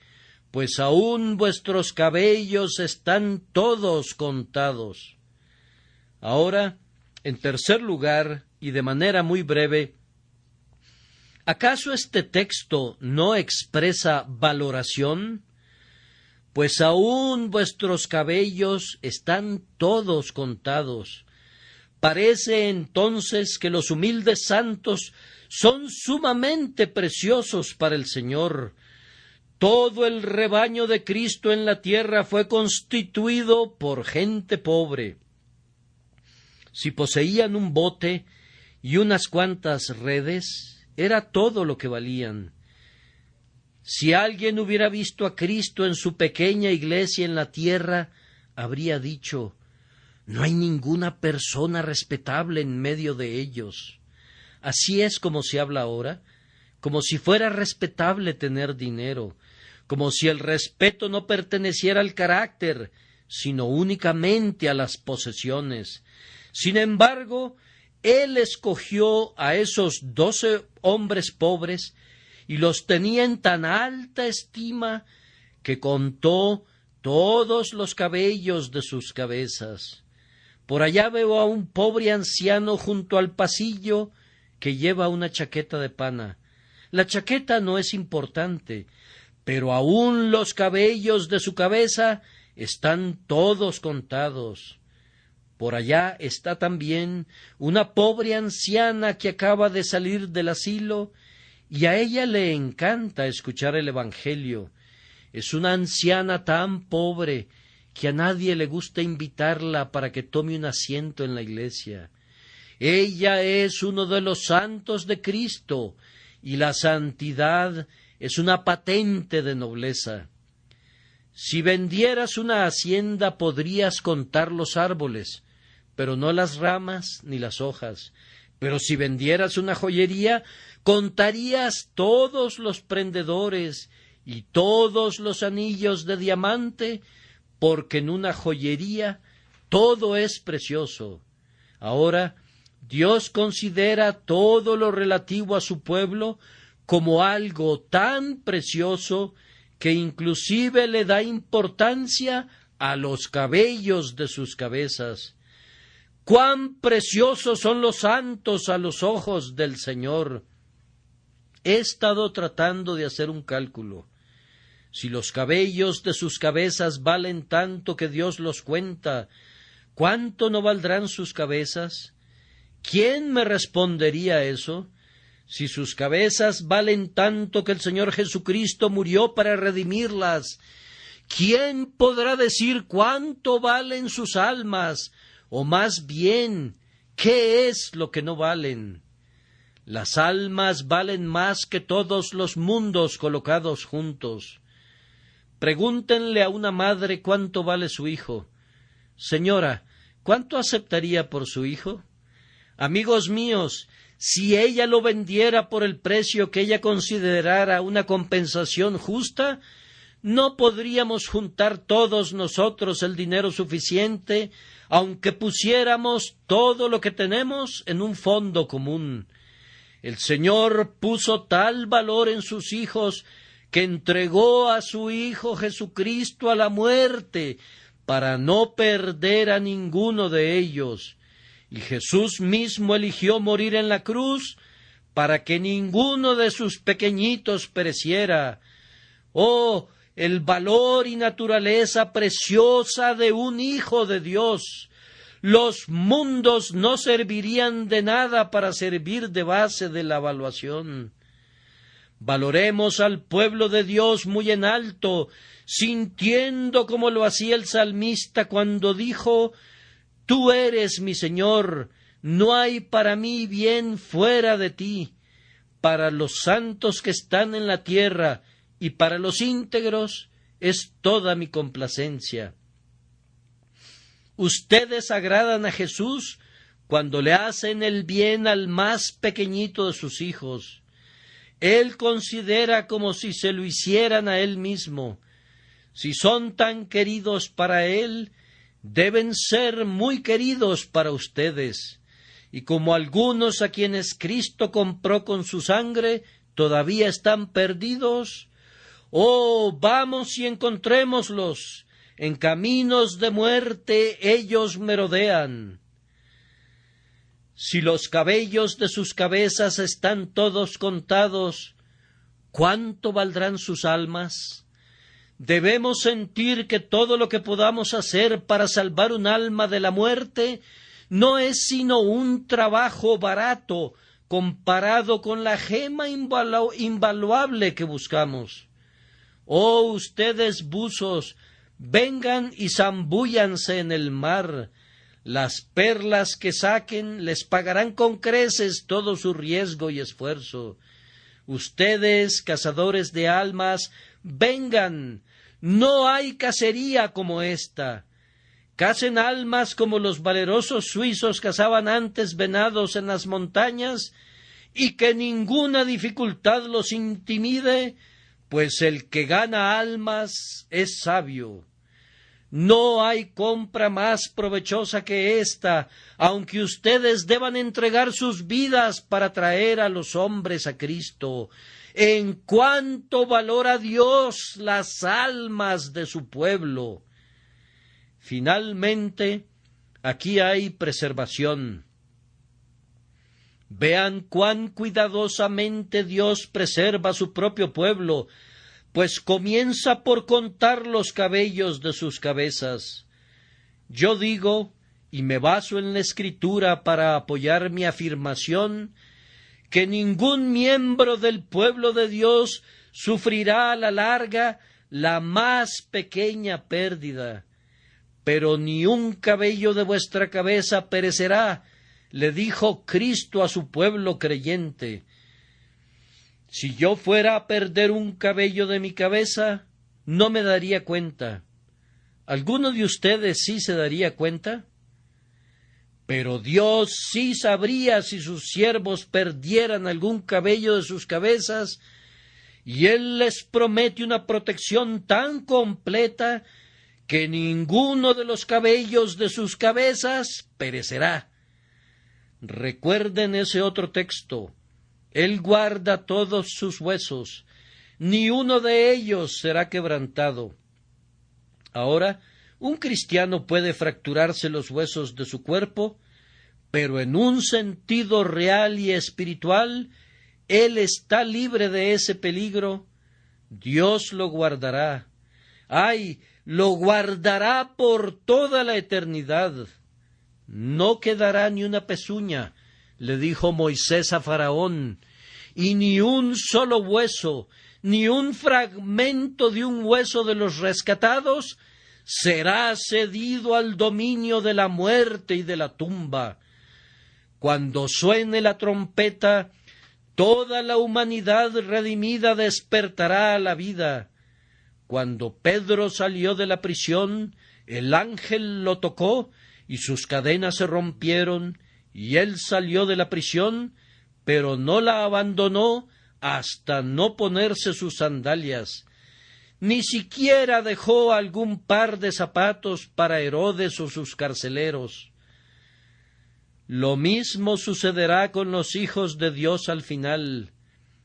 pues aún vuestros cabellos están todos contados. Ahora, en tercer lugar, y de manera muy breve, ¿acaso este texto no expresa valoración? Pues aún vuestros cabellos están todos contados. Parece entonces que los humildes santos son sumamente preciosos para el Señor. Todo el rebaño de Cristo en la tierra fue constituido por gente pobre. Si poseían un bote y unas cuantas redes, era todo lo que valían. Si alguien hubiera visto a Cristo en su pequeña iglesia en la tierra, habría dicho: no hay ninguna persona respetable en medio de ellos. Así es como se habla ahora, como si fuera respetable tener dinero, como si el respeto no perteneciera al carácter, sino únicamente a las posesiones. Sin embargo, Él escogió a esos 12 hombres pobres y los tenía en tan alta estima que contó todos los cabellos de sus cabezas. Por allá veo a un pobre anciano junto al pasillo que lleva una chaqueta de pana. La chaqueta no es importante, pero aún los cabellos de su cabeza están todos contados. Por allá está también una pobre anciana que acaba de salir del asilo y a ella le encanta escuchar el Evangelio. Es una anciana tan pobre que a nadie le gusta invitarla para que tome un asiento en la iglesia. Ella es uno de los santos de Cristo, y la santidad es una patente de nobleza. Si vendieras una hacienda podrías contar los árboles, pero no las ramas ni las hojas. Pero si vendieras una joyería, contarías todos los prendedores y todos los anillos de diamante, porque en una joyería todo es precioso. Ahora, Dios considera todo lo relativo a su pueblo como algo tan precioso que inclusive le da importancia a los cabellos de sus cabezas. ¡Cuán preciosos son los santos a los ojos del Señor! He estado tratando de hacer un cálculo. Si los cabellos de sus cabezas valen tanto que Dios los cuenta, ¿cuánto no valdrán sus cabezas? ¿Quién me respondería eso? Si sus cabezas valen tanto que el Señor Jesucristo murió para redimirlas, ¿quién podrá decir cuánto valen sus almas? O más bien, ¿qué es lo que no valen? Las almas valen más que todos los mundos colocados juntos. Pregúntenle a una madre cuánto vale su hijo. Señora, ¿cuánto aceptaría por su hijo? Amigos míos, si ella lo vendiera por el precio que ella considerara una compensación justa, no podríamos juntar todos nosotros el dinero suficiente, aunque pusiéramos todo lo que tenemos en un fondo común. El Señor puso tal valor en sus hijos que entregó a su Hijo Jesucristo a la muerte para no perder a ninguno de ellos. Y Jesús mismo eligió morir en la cruz para que ninguno de sus pequeñitos pereciera. ¡Oh, el valor y naturaleza preciosa de un Hijo de Dios! Los mundos no servirían de nada para servir de base de la evaluación. Valoremos al pueblo de Dios muy en alto, sintiendo como lo hacía el salmista cuando dijo: Tú eres mi Señor, no hay para mí bien fuera de ti. Para los santos que están en la tierra y para los íntegros es toda mi complacencia. Ustedes agradan a Jesús cuando le hacen el bien al más pequeñito de sus hijos. Él considera como si se lo hicieran a Él mismo. Si son tan queridos para Él, deben ser muy queridos para ustedes. Y como algunos a quienes Cristo compró con su sangre, todavía están perdidos? Oh, vamos y encontrémoslos. En caminos de muerte ellos merodean. Si los cabellos de sus cabezas están todos contados, ¿cuánto valdrán sus almas? Debemos sentir que todo lo que podamos hacer para salvar un alma de la muerte no es sino un trabajo barato comparado con la gema invaluable que buscamos. Oh, ustedes buzos, vengan y zambúllanse en el mar. Las perlas que saquen les pagarán con creces todo su riesgo y esfuerzo. Ustedes, cazadores de almas, vengan. No hay cacería como esta. Cacen almas como los valerosos suizos cazaban antes venados en las montañas, y que ninguna dificultad los intimide, pues el que gana almas es sabio. No hay compra más provechosa que esta, aunque ustedes deban entregar sus vidas para traer a los hombres a Cristo. En cuanto valora Dios las almas de su pueblo. Finalmente, aquí hay preservación. Vean cuán cuidadosamente Dios preserva a su propio pueblo, pues comienza por contar los cabellos de sus cabezas. Yo digo, y me baso en la Escritura para apoyar mi afirmación, que ningún miembro del pueblo de Dios sufrirá a la larga la más pequeña pérdida. Pero ni un cabello de vuestra cabeza perecerá, le dijo Cristo a su pueblo creyente. Si yo fuera a perder un cabello de mi cabeza, no me daría cuenta. ¿Alguno de ustedes sí se daría cuenta? Pero Dios sí sabría si sus siervos perdieran algún cabello de sus cabezas, y Él les promete una protección tan completa que ninguno de los cabellos de sus cabezas perecerá. Recuerden ese otro texto. Él guarda todos sus huesos, ni uno de ellos será quebrantado. Ahora, un cristiano puede fracturarse los huesos de su cuerpo, pero en un sentido real y espiritual, él está libre de ese peligro. Dios lo guardará. ¡Ay! Lo guardará por toda la eternidad. No quedará ni una pezuña, le dijo Moisés a Faraón, y ni un solo hueso, ni un fragmento de un hueso de los rescatados será cedido al dominio de la muerte y de la tumba. Cuando suene la trompeta, toda la humanidad redimida despertará a la vida. Cuando Pedro salió de la prisión, el ángel lo tocó y sus cadenas se rompieron, y él salió de la prisión, pero no la abandonó hasta no ponerse sus sandalias. Ni siquiera dejó algún par de zapatos para Herodes o sus carceleros. Lo mismo sucederá con los hijos de Dios al final.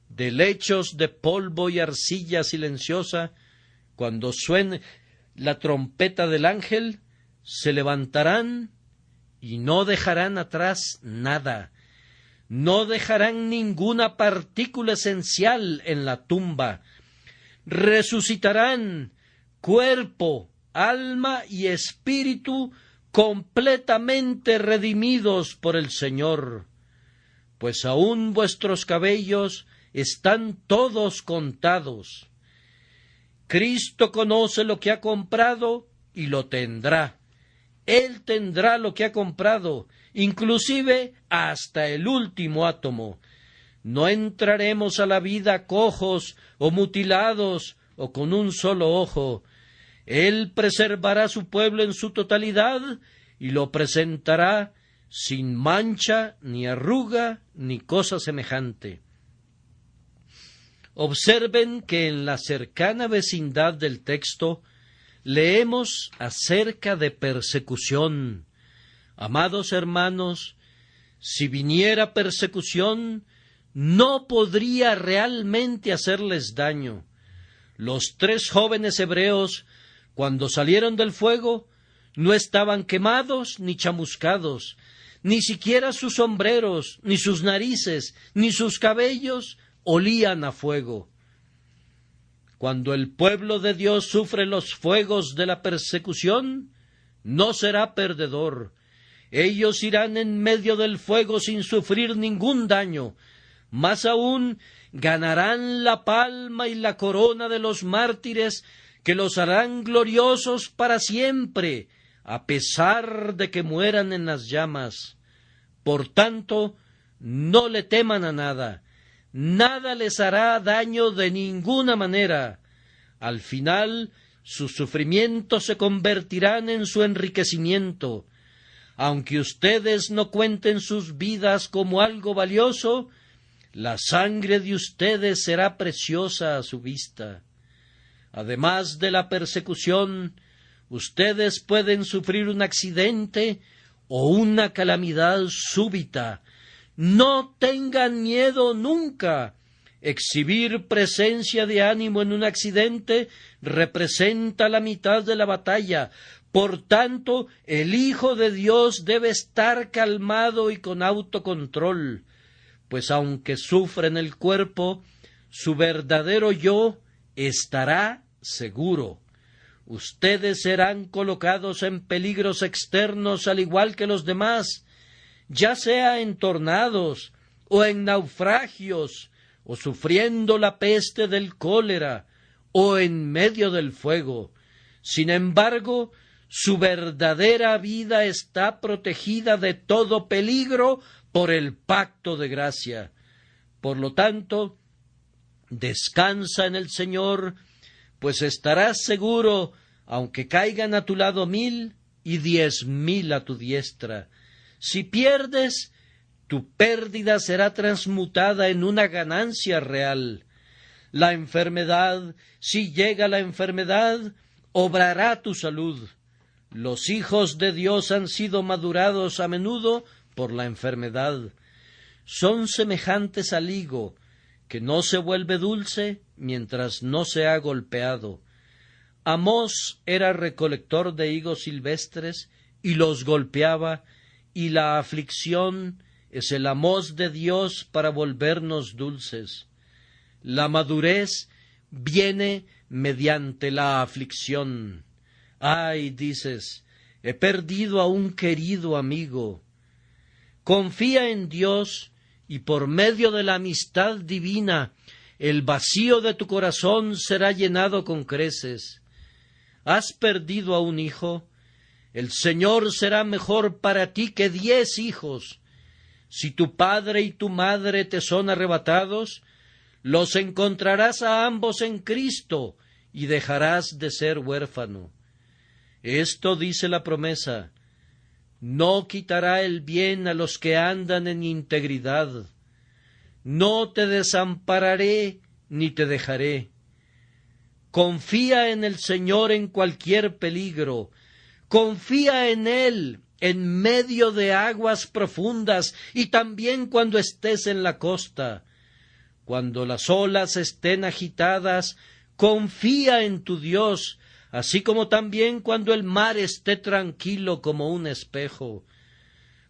De lechos de polvo y arcilla silenciosa, cuando suene la trompeta del ángel, se levantarán y no dejarán atrás nada. No dejarán ninguna partícula esencial en la tumba. Resucitarán cuerpo, alma y espíritu completamente redimidos por el Señor. Pues aún vuestros cabellos están todos contados. Cristo conoce lo que ha comprado y lo tendrá. Él tendrá lo que ha comprado, inclusive hasta el último átomo. No entraremos a la vida cojos o mutilados o con un solo ojo. Él preservará su pueblo en su totalidad y lo presentará sin mancha, ni arruga, ni cosa semejante. Observen que en la cercana vecindad del texto leemos acerca de persecución. Amados hermanos, si viniera persecución, no podría realmente hacerles daño. Los 3 jóvenes hebreos, cuando salieron del fuego, no estaban quemados ni chamuscados, ni siquiera sus sombreros, ni sus narices, ni sus cabellos olían a fuego. Cuando el pueblo de Dios sufre los fuegos de la persecución, no será perdedor. Ellos irán en medio del fuego sin sufrir ningún daño. Más aún, ganarán la palma y la corona de los mártires, que los harán gloriosos para siempre, a pesar de que mueran en las llamas. Por tanto, no le teman a nada. Nada les hará daño de ninguna manera. Al final, sus sufrimientos se convertirán en su enriquecimiento. Aunque ustedes no cuenten sus vidas como algo valioso, la sangre de ustedes será preciosa a su vista. Además de la persecución, ustedes pueden sufrir un accidente o una calamidad súbita. No tengan miedo nunca. Exhibir presencia de ánimo en un accidente representa la mitad de la batalla. Por tanto, el Hijo de Dios debe estar calmado y con autocontrol, pues aunque sufre en el cuerpo, su verdadero yo estará seguro. Ustedes serán colocados en peligros externos al igual que los demás, ya sea en tornados o en naufragios, o sufriendo la peste del cólera, o en medio del fuego. Sin embargo, su verdadera vida está protegida de todo peligro por el pacto de gracia. Por lo tanto, descansa en el Señor, pues estarás seguro, aunque caigan a tu lado 1000 y 10.000 a tu diestra. Si pierdes, tu pérdida será transmutada en una ganancia real. La enfermedad, si llega la enfermedad, obrará tu salud. Los hijos de Dios han sido madurados a menudo por la enfermedad. Son semejantes al higo, que no se vuelve dulce mientras no se ha golpeado. Amós era recolector de higos silvestres y los golpeaba, y la aflicción es el Amós de Dios para volvernos dulces. La madurez viene mediante la aflicción. Ay, dices, he perdido a un querido amigo. Confía en Dios y por medio de la amistad divina el vacío de tu corazón será llenado con creces. ¿Has perdido a un hijo? El Señor será mejor para ti que 10 hijos. Si tu padre y tu madre te son arrebatados, los encontrarás a ambos en Cristo y dejarás de ser huérfano. Esto dice la promesa: no quitará el bien a los que andan en integridad. No te desampararé ni te dejaré. Confía en el Señor en cualquier peligro. Confía en Él en medio de aguas profundas y también cuando estés en la costa. Cuando las olas estén agitadas, confía en tu Dios, así como también cuando el mar esté tranquilo como un espejo.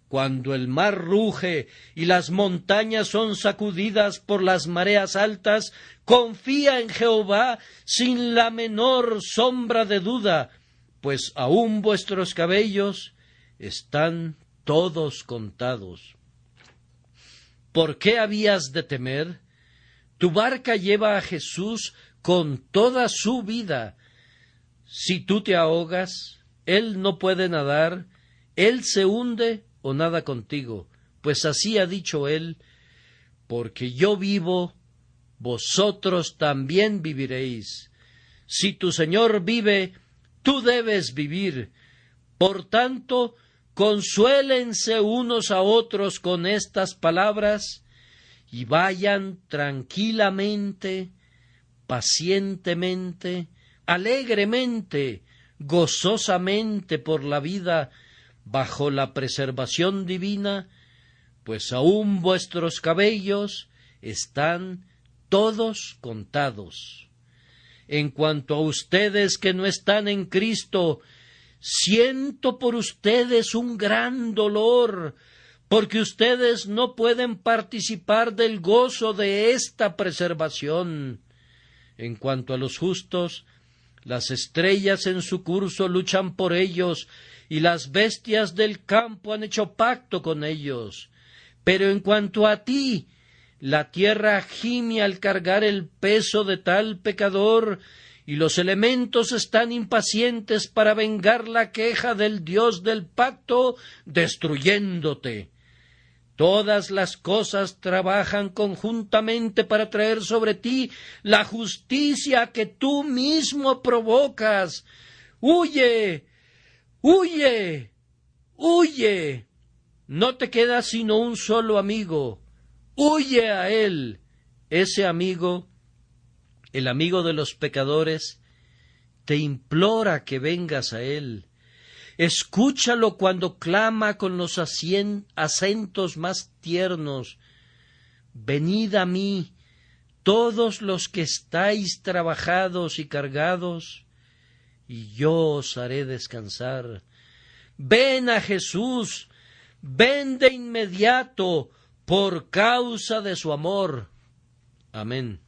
Cuando el mar ruge y las montañas son sacudidas por las mareas altas, confía en Jehová sin la menor sombra de duda, pues aún vuestros cabellos están todos contados. ¿Por qué habías de temer? Tu barca lleva a Jesús con toda su vida. Si tú te ahogas, Él no puede nadar, Él se hunde o nada contigo, pues así ha dicho Él: porque yo vivo, vosotros también viviréis. Si tu Señor vive, tú debes vivir. Por tanto, consuélense unos a otros con estas palabras y vayan tranquilamente, pacientemente, alegremente, gozosamente por la vida, bajo la preservación divina, pues aún vuestros cabellos están todos contados. En cuanto a ustedes que no están en Cristo, siento por ustedes un gran dolor, porque ustedes no pueden participar del gozo de esta preservación. En cuanto a los justos, las estrellas en su curso luchan por ellos, y las bestias del campo han hecho pacto con ellos. Pero en cuanto a ti, la tierra gime al cargar el peso de tal pecador, y los elementos están impacientes para vengar la queja del Dios del pacto, destruyéndote. Todas las cosas trabajan conjuntamente para traer sobre ti la justicia que tú mismo provocas. ¡Huye! ¡Huye! ¡Huye! No te queda sino un solo amigo. ¡Huye a él! Ese amigo, el amigo de los pecadores, te implora que vengas a él. Escúchalo cuando clama con los acentos más tiernos. Venid a mí, todos los que estáis trabajados y cargados, y yo os haré descansar. Ven a Jesús, ven de inmediato, por causa de su amor. Amén.